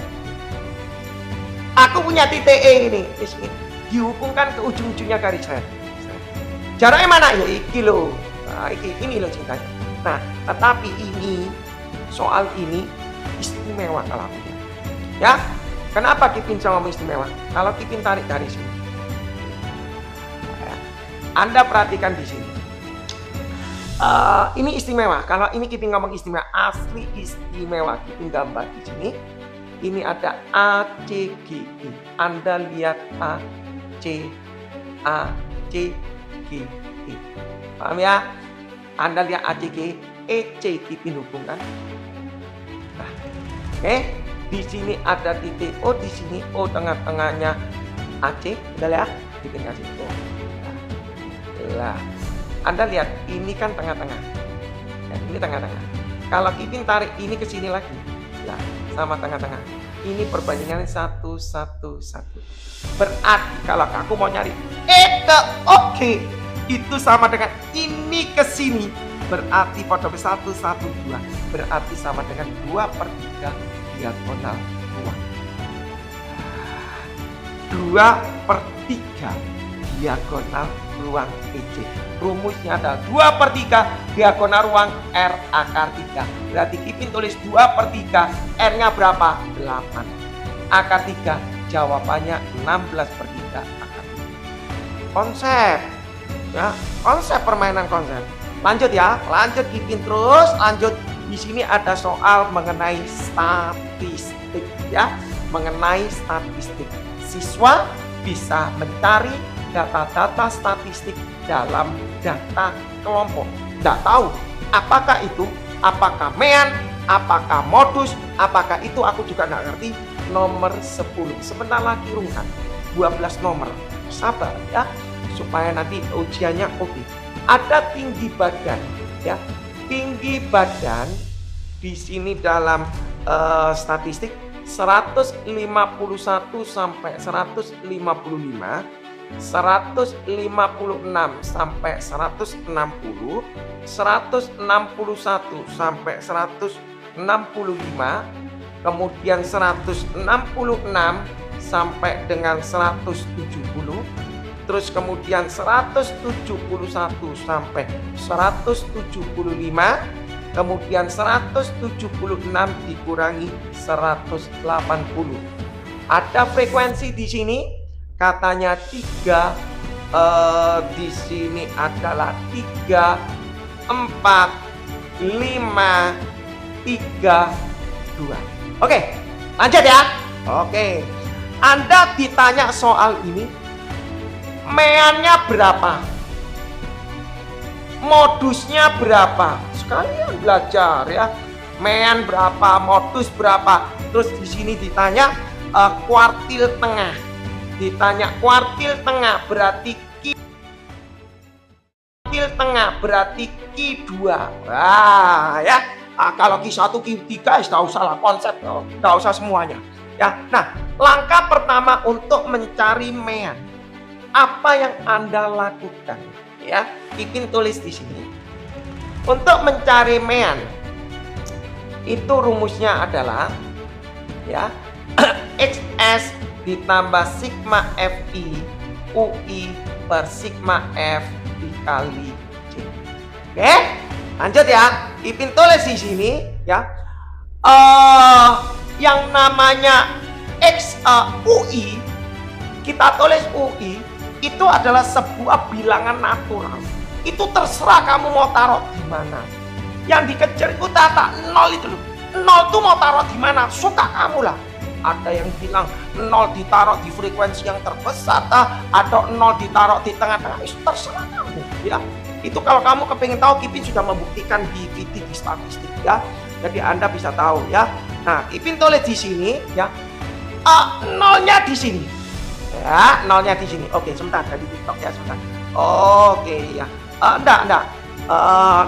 Aku punya titik E ini. Dihubungkan ke ujung-ujungnya garis saya. Jaraknya mana? Ya iki loh. Nah, ini loh ceritanya. Nah, tetapi ini soal ini istimewa kalau aku. Ya, kenapa Kipin sama istimewa? Kalau Kipin tarik dari sini, Anda perhatikan di sini. Ini istimewa. Kalau ini Kipin ngomong istimewa, asli istimewa. Kipin gambar di sini. Ini ada A, C, G, I. Anda lihat A, C, G, I. Paham ya? Anda lihat A, C, G, E, C, Kipin hubungkan. Nah, oke. Di sini ada titik O, di sini O tengah-tengahnya AC. Udah ya? Kipin kasih O. Nah, Anda lihat ini kan tengah-tengah. Ya, ini tengah-tengah. Kalau Kipin tarik ini ke sini lagi. Nah, sama tengah-tengah. Ini perbandingannya 1, 1, 1. Berarti kalau aku mau nyari E ke OG itu sama dengan ini ke sini. Berarti pada 1, 1, 2. Berarti sama dengan 2/3 diagonal ruang. 2/3 diagonal ruang EC. Rumusnya adalah 2/3 diagonal ruang R akar 3. Berarti Kipin tulis 2/3, R-nya berapa? 8. Akar 3, jawabannya 16/3 akar 3. Konsep. Ya, konsep permainan konsep. Lanjut ya, lanjut Kipin terus, lanjut. Di sini ada soal mengenai statistik ya, mengenai statistik. Siswa bisa mencari data-data statistik dalam data kelompok. Tidak tahu apakah itu, apakah mean, apakah modus, apakah itu aku juga nggak ngerti. Nomor 10 sebentar lagi rungan 12 nomor. Sabar ya, supaya nanti ujiannya oke. Ada tinggi badan ya, tinggi badan di sini dalam statistik 151 sampai 155, 156 sampai 160, 161 sampai 165, kemudian 166 sampai dengan 170, terus kemudian 171 sampai 175, kemudian 176 dikurangi 180. Ada frekuensi di sini katanya 3 Di sini adalah 3, 4, 5, 3, 2. Oke, lanjut ya. Oke, Anda ditanya soal ini, meannya berapa? Modusnya berapa? Sekalian belajar ya. Mean berapa, modus berapa. Terus di sini ditanya kuartil tengah. Ditanya kuartil tengah berarti kuartil tengah berarti Q2. Wah, ya. Kalau Q1, Q3 tidak usah lah konsep, tidak usah semuanya. Ya. Nah, langkah pertama untuk mencari mean. Apa yang Anda lakukan? Ya, Ipin tulis di sini. Untuk mencari mean, itu rumusnya adalah ya XS ditambah sigma FI UI per sigma F dikali C. Oke, lanjut ya. Ipin tulis di sini ya. Yang namanya UI, kita tulis UI itu adalah sebuah bilangan natural. Itu terserah kamu mau taruh di mana. Yang dikejar itu data 0 itu loh. 0 itu mau taruh di mana? Suka kamu lah. Ada yang bilang 0 ditaruh di frekuensi yang terbesar, atau 0 ditaruh di tengah-tengah. Itu terserah kamu ya. Itu kalau kamu kepingin tahu, Ipin sudah membuktikan di VT di statistik ya. Jadi Anda bisa tahu ya. Nah, Ipin tulis di sini ya. Nolnya di sini. Ya, nolnya di sini. Oke, sebentar dari TikTok ya, sebentar. Oke ya. Enggak.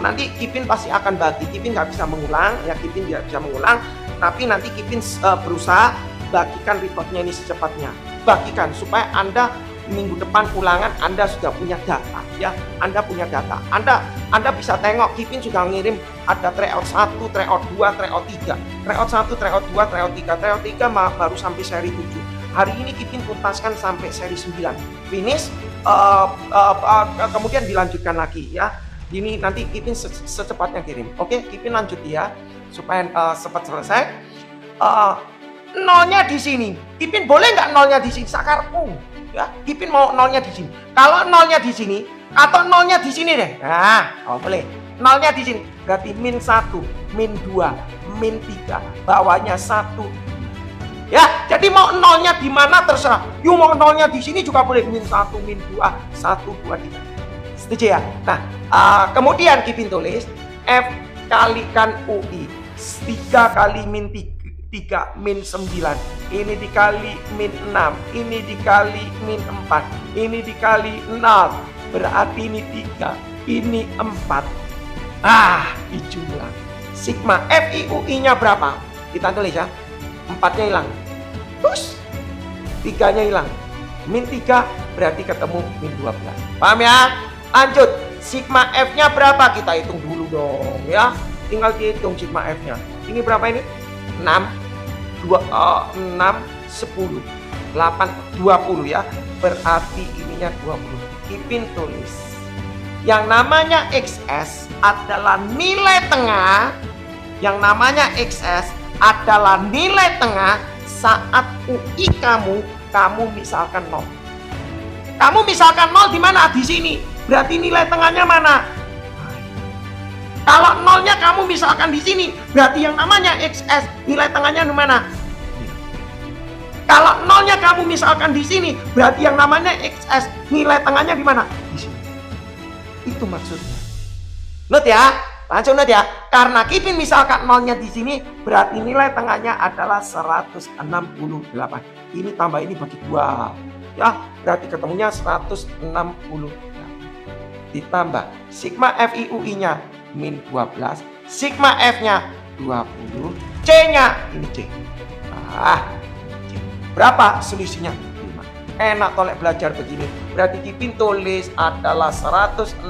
Nanti Ipin pasti akan bagi. Ipin nggak bisa mengulang ya, Ipin tidak bisa mengulang. Tapi nanti Ipin berusaha bagikan reportnya ini secepatnya. Bagikan supaya Anda minggu depan ulangan Anda sudah punya data ya. Anda punya data. Anda bisa tengok Ipin sudah ngirim ada tryout 1, tryout 2, tryout 3. Tryout 1, tryout 2, tryout 3. Tryout 3 baru sampai seri 7. Hari ini Ipin tuntaskan sampai seri 9. Finish, kemudian dilanjutkan lagi ya. Ini nanti Ipin secepatnya kirim. Oke, Ipin lanjut ya supaya cepat selesai. Nolnya di sini. Ipin boleh nggak nolnya di sini? Sakarku ya. Ipin mau nolnya di sini. Kalau nolnya di sini atau nolnya di sini deh. Nah, boleh. Nolnya di sini. Berarti min 1, min 2, min 3. Bawahnya 1. Ya, jadi mau nolnya di mana terserah. You mau nolnya di sini juga boleh, min 1, min 2, 1, 2, 3. Setuju ya? Nah, kemudian Ipin tulis F kalikan UI 3 kali min 3 min 9. Ini dikali min 6. Ini dikali min 4. Ini dikali 0. Berarti ini 3. Ini 4. Dijumlah. Sigma FI UI-nya berapa? Kita tulis ya. 4-nya hilang. Terus 3-nya hilang. Min 3 berarti ketemu min 12. Paham ya? Lanjut. Sigma F-nya berapa? Kita hitung dulu dong ya. Tinggal dihitung sigma F-nya. Ini berapa ini? 6, 10, 8, 20 ya. Berarti ininya 20. Ipin tulis. Yang namanya XS adalah nilai tengah. Yang namanya XS adalah nilai tengah saat UI kamu misalkan 0. Kamu misalkan 0 di mana? Di sini. Berarti nilai tengahnya mana? Kalau nolnya kamu misalkan di sini, berarti yang namanya XS nilai tengahnya di mana? Kalau nolnya kamu misalkan di sini, berarti yang namanya XS nilai tengahnya di mana? Di sini. Itu maksudnya. Note ya. Langsung aja, karena Ipin misalkan nolnya di sini, berarti nilai tengahnya adalah 168. Ini tambah ini bagi 2. Ya, berarti ketemunya 168. Ditambah sigma FIUI-nya min 12, sigma F-nya 20, C-nya ini C. C. Berapa selisihnya? 5. Enak tolek belajar begini. Berarti Ipin tulis adalah 168.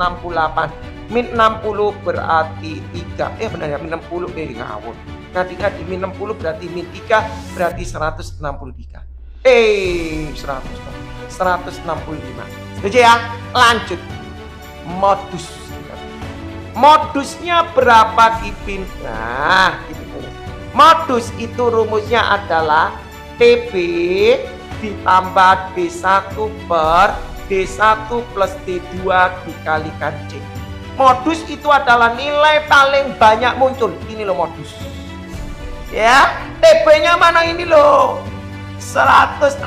Min 60 berarti 3. Benar ya, min 60 ngawur. Nanti min 60 berarti min 3 berarti 163. 165. Setuju ya? Lanjut. Modus. Modusnya berapa Ipin? Nah, Ipin tulis. Modus itu rumusnya adalah TB ditambah D1 per D1 plus D2 dikalikan C. Modus itu adalah nilai paling banyak muncul. Ini loh modus. Ya, TB-nya mana ini loh? 166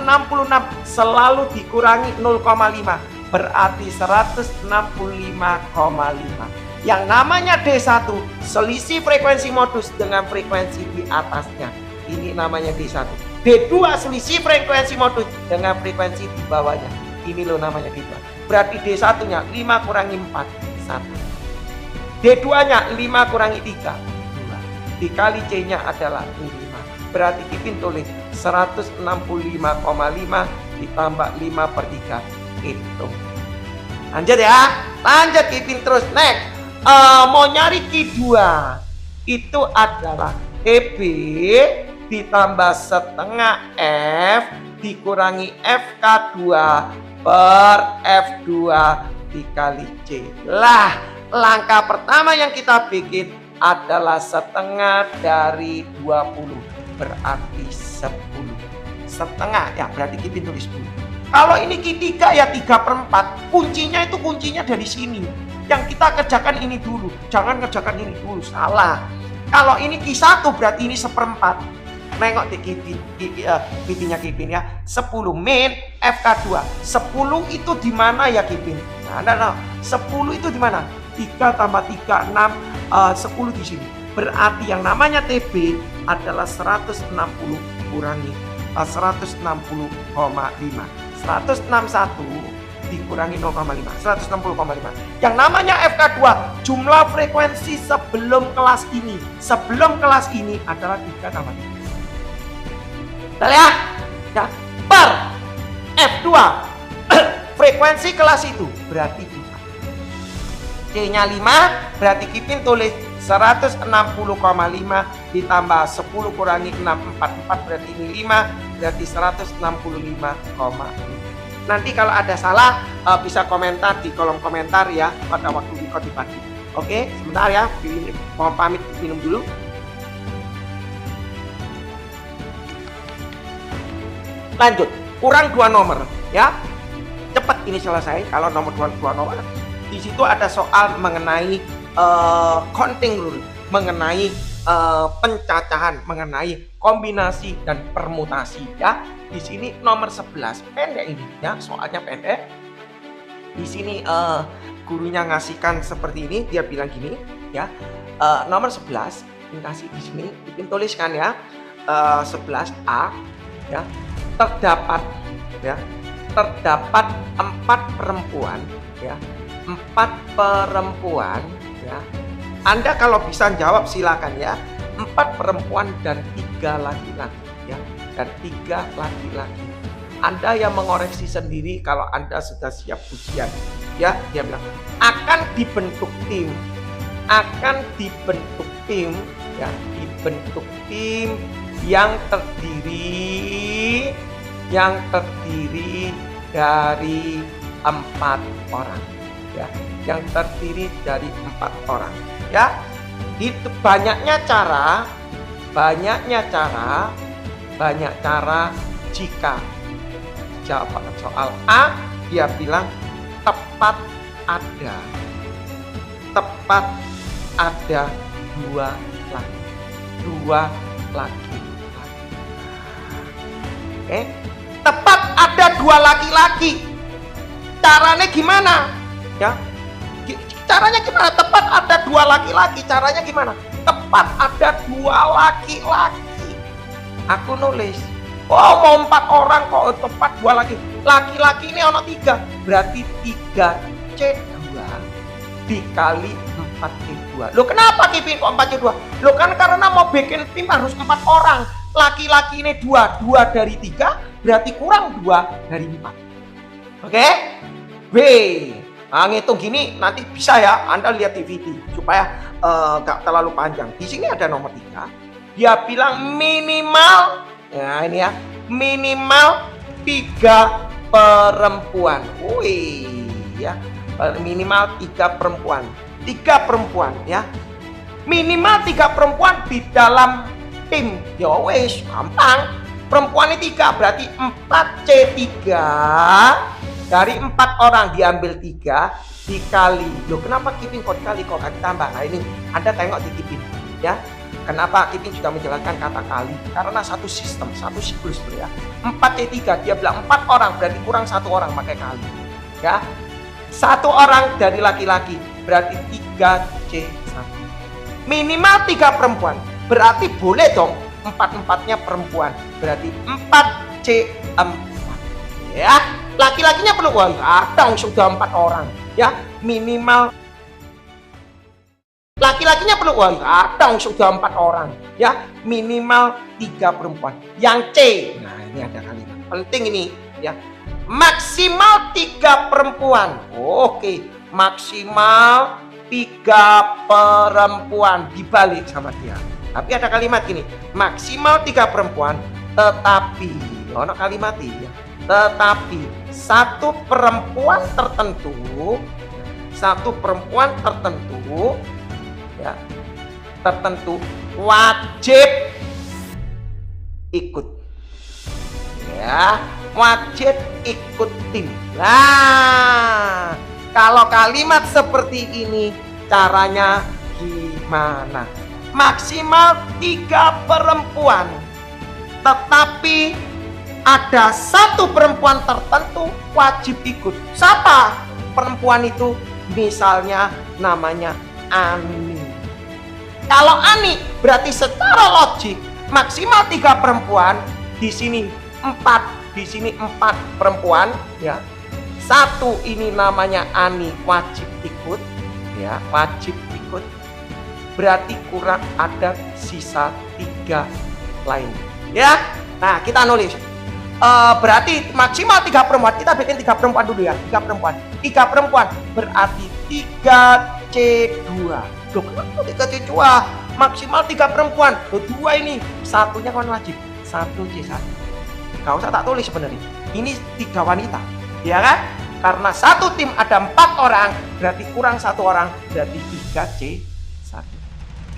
selalu dikurangi 0,5. Berarti 165,5. Yang namanya D1 selisih frekuensi modus dengan frekuensi di atasnya. Ini namanya D1. D2 selisih frekuensi modus dengan frekuensi di bawahnya. Ini loh namanya D2. Berarti D1 nya 5 kurangi 4 1. D2 nya 5 kurangi 3 2. Dikali C nya adalah 5. Berarti Kipin tulis 165,5 ditambah 5/3. Hitung. Lanjut ya. Lanjut Kipin terus. Next. Mau nyari Q2 itu adalah TB ditambah setengah F dikurangi FK2 per F2 dikali C. Lah, langkah pertama yang kita bikin adalah setengah dari 20. Berarti 10. Setengah ya, berarti Kipin tulis 10. Kalau ini Q3 ya 3/4. Kuncinya dari sini. Yang kita kerjakan ini dulu, jangan kerjakan ini dulu, salah. Kalau ini Q1 berarti ini 1/4. Nengok di Kipinnya Kipin ya. 10 min FK2. 10 itu di mana ya Kipin? Nah, 10 itu di mana? 3 tambah 3 6 10 di sini. Berarti yang namanya TB adalah 160 kurangi 160,5. 161 dikurangi 0,5, 160,5. Yang namanya FK2 jumlah frekuensi sebelum kelas ini. Sebelum kelas ini adalah 3 tambah 3. Betul ya? Ya, per F2 frekuensi kelas itu berarti 4. C-nya 5, berarti Kipin tulis 160,5 ditambah 10 kurangi 6 4 berarti ini 5, berarti 165,5. Nanti kalau ada salah bisa komentar di kolom komentar ya pada waktu di pagi. Oke, sebentar ya, mau pamit minum dulu. Lanjut, kurang 2 nomor ya. Cepat ini selesai. Kalau nomor 2 nomor, di situ ada soal mengenai counting rule, mengenai pencacahan, mengenai kombinasi dan permutasi ya. Di sini nomor 11 pendek ini ya, soalnya pendek. Di sini gurunya ngasihkan seperti ini, dia bilang gini ya. Nomor 11 dikasih di sini, Kipin tuliskan ya. 11A ya. Terdapat 4 perempuan ya. 4 perempuan ya. Anda kalau bisa jawab silakan ya. 4 perempuan dan 3 laki-laki ya. Dan 3 laki-laki. Anda yang mengoreksi sendiri kalau Anda sudah siap ujian ya. Dia bilang akan dibentuk tim ya, dibentuk tim yang terdiri dari 4 orang ya, yang terdiri dari 4 orang ya. Itu banyaknya cara jika jawab soal A, dia bilang tepat ada 2 laki-laki. Oke, tepat ada 2 laki-laki. Caranya gimana? Ya, caranya gimana? Tepat ada 2 laki-laki. Caranya gimana? Tepat ada 2 laki-laki. Aku nulis, oh mau 4 orang kok tepat 2 laki. Laki-laki ini ono 3, berarti 3C2 dikali 4C2. Loh kenapa Kipin kok 4C2? Loh kan karena mau bikin tim harus 4 orang. Laki-laki ini 2 dari 3 berarti kurang 2 dari 4. Oke? B. Nah, ngitung gini nanti bisa ya, Anda lihat di video supaya gak terlalu panjang. Di sini ada nomor 3. Dia bilang minimal, nah ini ya, minimal 3 perempuan. Wih, ya, minimal 3 perempuan. 3 perempuan ya. Minimal 3 perempuan di dalam tim. Ya wis, gampang. Perempuan ini 3 berarti 4C3 Dari 4 orang diambil 3 dikali. Loh, kenapa Kipin kok dikali kok gak ditambah? Nah ini Anda tengok di Kipin ya. Kenapa Kipin juga menjelaskan kata kali? Karena satu sistem, satu siklus ya. 4C3 dia bilang 4 orang berarti kurang 1 orang pakai kali. Ya. 1 orang dari laki-laki berarti 3C1. Minimal 3 perempuan. Berarti boleh dong 4-4-nya perempuan. Berarti 4C4. Ya. Laki-lakinya perlu ada sudah 4 orang. Ya, minimal laki-lakinya perlu ada sudah 4 orang ya, minimal 3 perempuan. Yang C, nah ini ada kalimat penting ini ya, maksimal 3 perempuan. Oke, maksimal 3 perempuan dibalik sama dia. Tapi ada kalimat gini, maksimal 3 perempuan tetapi ono kalimat ya, tetapi satu perempuan tertentu ya, tertentu wajib ikut ya, wajib ikutin. Nah, kalau kalimat seperti ini caranya gimana? Maksimal 3 perempuan tetapi ada satu perempuan tertentu wajib ikut. Siapa perempuan itu? Misalnya namanya Ani. Kalau Ani berarti secara logik maksimal 3 perempuan, di sini 4, di sini 4 perempuan ya. Satu ini namanya Ani wajib ikut ya, wajib ikut. Berarti kurang ada sisa 3 lain. Ya. Nah, kita nulis. Berarti maksimal 3 perempuan. Kita bikin 3 perempuan dulu ya. 3 perempuan. 3 perempuan berarti 3C2. Loh, kenapa 3C2? Maksimal 3 perempuan. Loh, 2 ini. Satunya kan wajib. 1C1. Gak usah tak tulis sebenarnya. Ini 3 wanita. Ya kan? Karena satu tim ada 4 orang, berarti kurang 1 orang, berarti 3C1.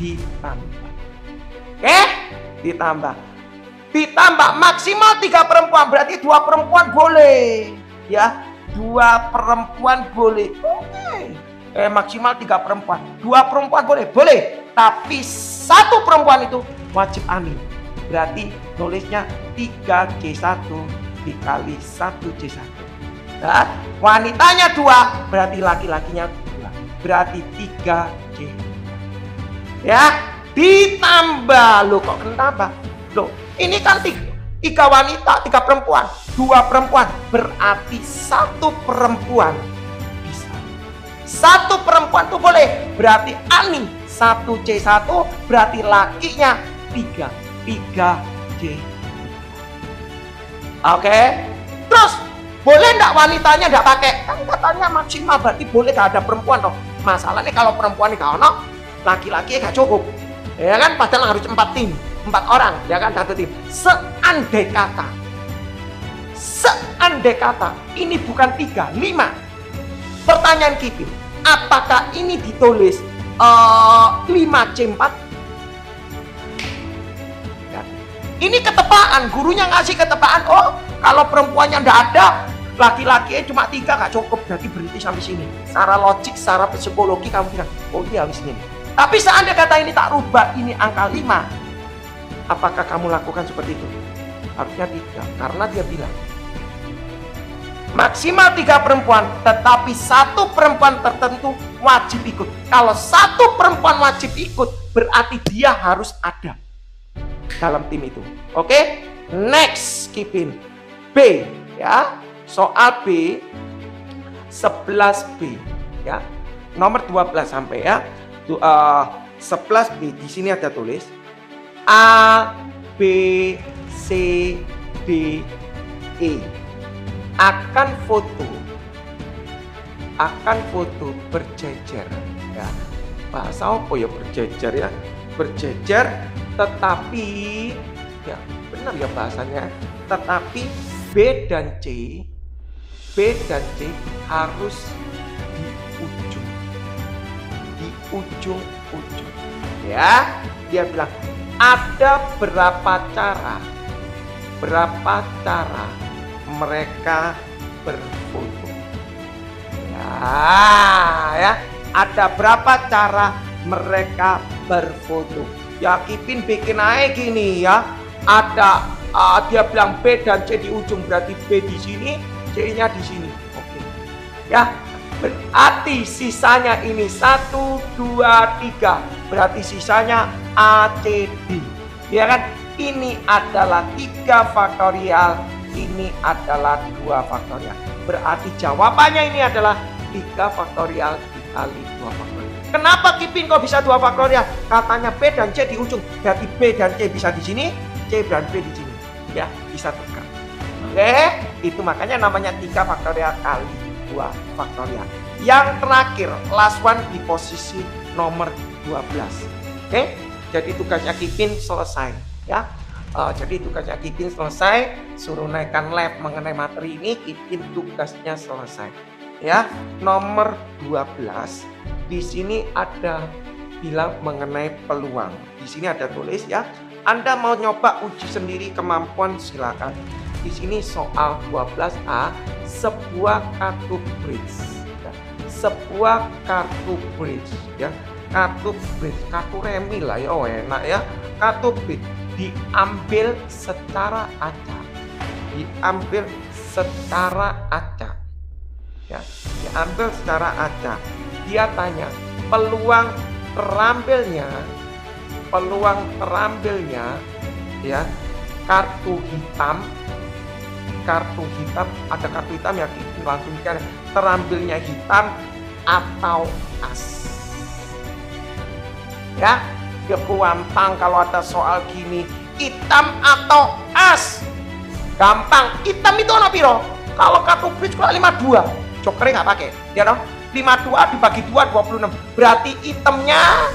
Ditambah. Oke? Ditambah maksimal 3 perempuan, berarti 2 perempuan boleh ya, 2 perempuan boleh. Oke. Maksimal 3 perempuan, 2 perempuan boleh, tapi 1 perempuan itu wajib Ani. Berarti nulisnya 3C1 dikali 1C1. Nah, wanitanya 2 berarti laki-lakinya 2, berarti 3C. Ya, ditambah. Loh, kok kenapa? Loh, ini kan 3 wanita, 3 perempuan, 2 perempuan, berarti 1 perempuan bisa. 1 perempuan tuh boleh, berarti Ani 1C1, berarti lakinya 3C. Oke. Terus boleh enggak wanitanya enggak pakai? Kan katanya maksimal, berarti boleh gak ada perempuan toh. Masalahnya kalau perempuan ini gak ono, laki-laki gak cukup. Ya kan, padahal harus 4 tim. 4 orang, ya kan, 1 tim. Seandai kata ini bukan 3, 5. Pertanyaan Kipin, apakah ini ditulis 5C4? Ya. Ini ketepaan, gurunya ngasih ketepaan. Oh, kalau perempuannya nggak ada, laki-laki cuma 3 gak cukup, berarti berhenti sampai sini. Secara logik, secara psikologi kamu bilang, oh iya habis ini. Tapi seandainya kata ini tak rubah, ini angka 5. Apakah kamu lakukan seperti itu? Harusnya tidak, karena dia bilang maksimal 3 perempuan, tetapi 1 perempuan tertentu wajib ikut. Kalau 1 perempuan wajib ikut, berarti dia harus ada dalam tim itu. Oke? Next, Kipin. B, ya. Soal B 11B, ya. Nomor 12 sampai ya. 11B di sini ada tulis A, B, C, D, E akan foto berjejer ya. Bahasa apa ya berjejer ya? Berjejer tetapi ya benar ya bahasanya, tetapi B dan C harus di ujung ya. Dia bilang ada berapa cara mereka berfoto. Ya, ada berapa cara mereka berfoto? Ya, Kipin bikin aja gini ya. Ada dia bilang B dan C di ujung, berarti B di sini, C-nya di sini. Oke. Ya, berarti sisanya ini 1, 2, 3. Berarti sisanya ACD. Ya kan? Ini adalah 3 faktorial, ini adalah 2 faktorial. Berarti jawabannya ini adalah 3 faktorial dikali 2 faktorial. Kenapa Kipin kok bisa 2 faktorial? Katanya B dan C di ujung. Berarti B dan C bisa di sini, C dan B di sini. Ya, bisa tukar. Oke, itu makanya namanya 3 faktorial kali 2 faktorial. Yang terakhir, last one di posisi nomor 12. Oke, jadi tugasnya Kipin selesai. Ya, jadi tugasnya Kipin selesai. Suruh naikkan lab mengenai materi ini, Kipin tugasnya selesai. Ya, nomor 12. Di sini ada bilang mengenai peluang. Di sini ada tulis ya. Anda mau nyoba uji sendiri kemampuan, silakan. Di sini soal 12A, sebuah kartu bridge. Ya. Sebuah kartu bridge ya. Kartu bridge, kartu remi lah ya, enak ya. Kartu bridge diambil secara acak. Diambil secara acak. Ya, diambil secara acak. Dia tanya, peluang terambilnya ya, kartu hitam, ada kartu hitam ya, langsung kan terambilnya hitam atau as. Ya, gampang kalau ada soal gini, hitam atau as. Gampang, hitam itu ono piro? Kalau kartu bridge kalau 52, jokernya nggak pakai, ya dong. 52 dibagi 2, 26. Berarti hitamnya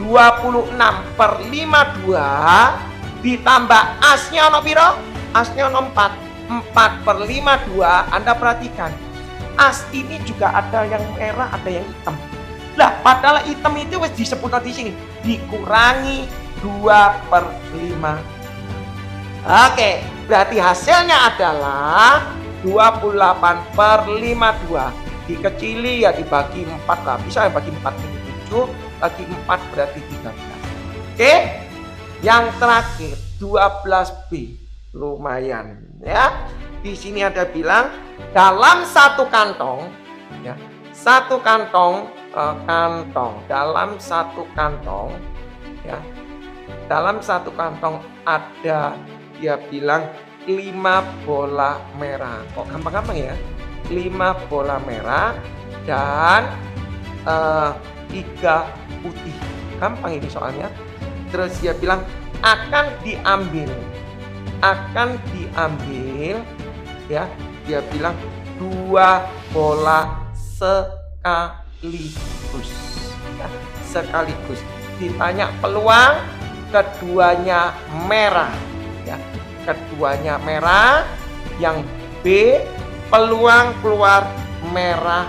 26 per 52 ditambah asnya ono piro? Asnya ono 4. 4 per 52, Anda perhatikan. As ini juga ada yang merah, ada yang hitam. Lah, padahal hitam itu wis disebut di sini. Dikurangi 2 per 5. Oke, berarti hasilnya adalah 28 per 52. Dikecili ya dibagi 4 lah. Bisa ya bagi 4 ini 7, bagi 4 berarti 13. Oke. Yang terakhir 12B. Lumayan ya. Di sini ada bilang dalam satu kantong ya. Satu kantong dalam satu kantong ya. Dalam satu kantong ada dia bilang 5 bola merah. Kok gampang-gampang ya? 5 bola merah dan 3 putih. Gampang ini soalnya. Terus dia bilang akan diambil ya. Dia bilang 2 bola sekaligus ya, sekaligus. Ditanya peluang, keduanya merah ya. Keduanya merah. Yang B peluang keluar merah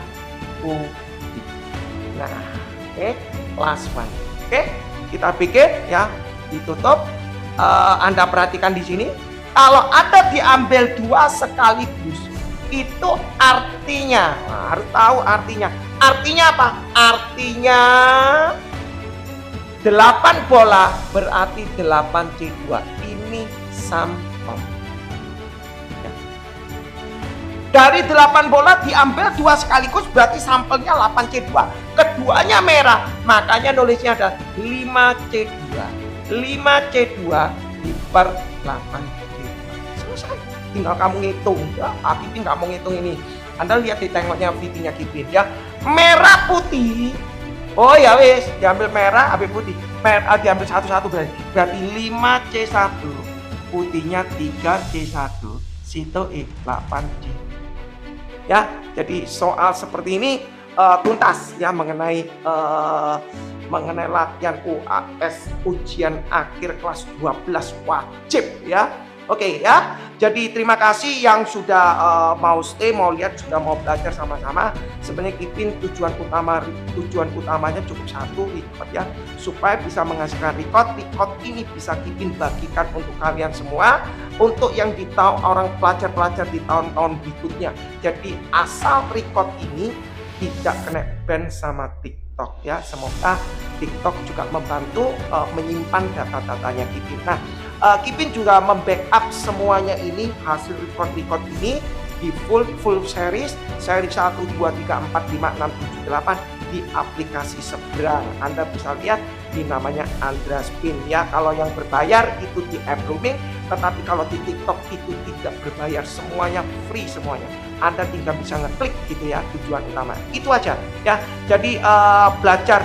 putih. Nah, oke, last one. Oke, kita bikin ya, ditutup. Anda perhatikan di sini, kalau ada diambil 2 sekaligus, itu artinya, harus tahu artinya. Artinya apa? Artinya 8 bola berarti 8C2. Ini sampel. Dari 8 bola diambil 2 sekaligus berarti sampelnya 8C2. Keduanya merah, makanya nulisnya ada 5C2. 5C2 per 8C2. Selesai. Tinggal kamu ngitung ya. Kipin nggak mau ngitung ini. Anda lihat di tengoknya videonya Kipin ya. Merah putih. Oh ya wis, diambil merah, ambil putih. Merah diambil satu-satu berarti 5C1. Putihnya 3C1. Situ 8C. Ya, jadi soal seperti ini tuntas ya mengenai latihan UAS ujian akhir kelas 12 wajib ya. Oke ya. Jadi terima kasih yang sudah mau stay, mau lihat, sudah mau belajar sama-sama. Sebenarnya Kipin tujuan utamanya cukup satu, record ya, supaya bisa menghasilkan record. Record ini bisa Kipin bagikan untuk kalian semua, untuk yang orang pelajar-pelajar di tahun-tahun berikutnya. Jadi asal record ini tidak kena ban sama TikTok ya. Semoga TikTok juga membantu menyimpan data-datanya Kipin. Nah, Kipin juga membackup semuanya ini, hasil record ini di full series 1, 2, 3, 4, 5, 6, 7, 8 di aplikasi Seberang. Anda bisa lihat di namanya Andra Spin ya. Kalau yang berbayar itu di app Blooming, tetapi kalau di TikTok itu tidak berbayar, semuanya free semuanya. Anda tinggal bisa ngeklik gitu ya, tujuan utama. Itu aja ya. Jadi belajar,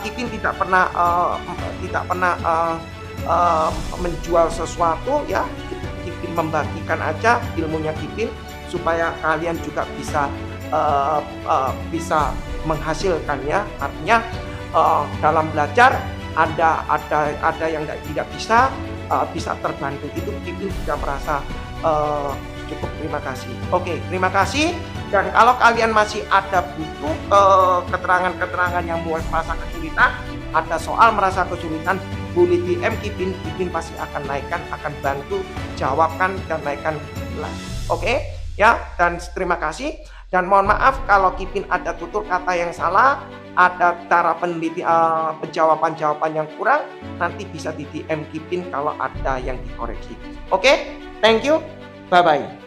Kipin tidak pernah menjual sesuatu ya. Kipin membagikan aja ilmunya Kipin supaya kalian juga bisa menghasilkannya. Artinya dalam belajar ada yang tidak bisa terbantu. Itu Kipin juga merasa cukup terima kasih. Oke, terima kasih. Dan kalau kalian masih ada butuh keterangan-keterangan yang merasa kesulitan, ada soal merasa kesulitan, boleh DM Kipin. Kipin pasti akan naikkan, akan bantu jawabkan dan naikkan lagi. Oke, ya. Dan terima kasih. Dan mohon maaf kalau Kipin ada tutur kata yang salah, ada cara penjawaban-jawaban yang kurang, nanti bisa di DM Kipin kalau ada yang dikoreksi. Oke, thank you, bye-bye.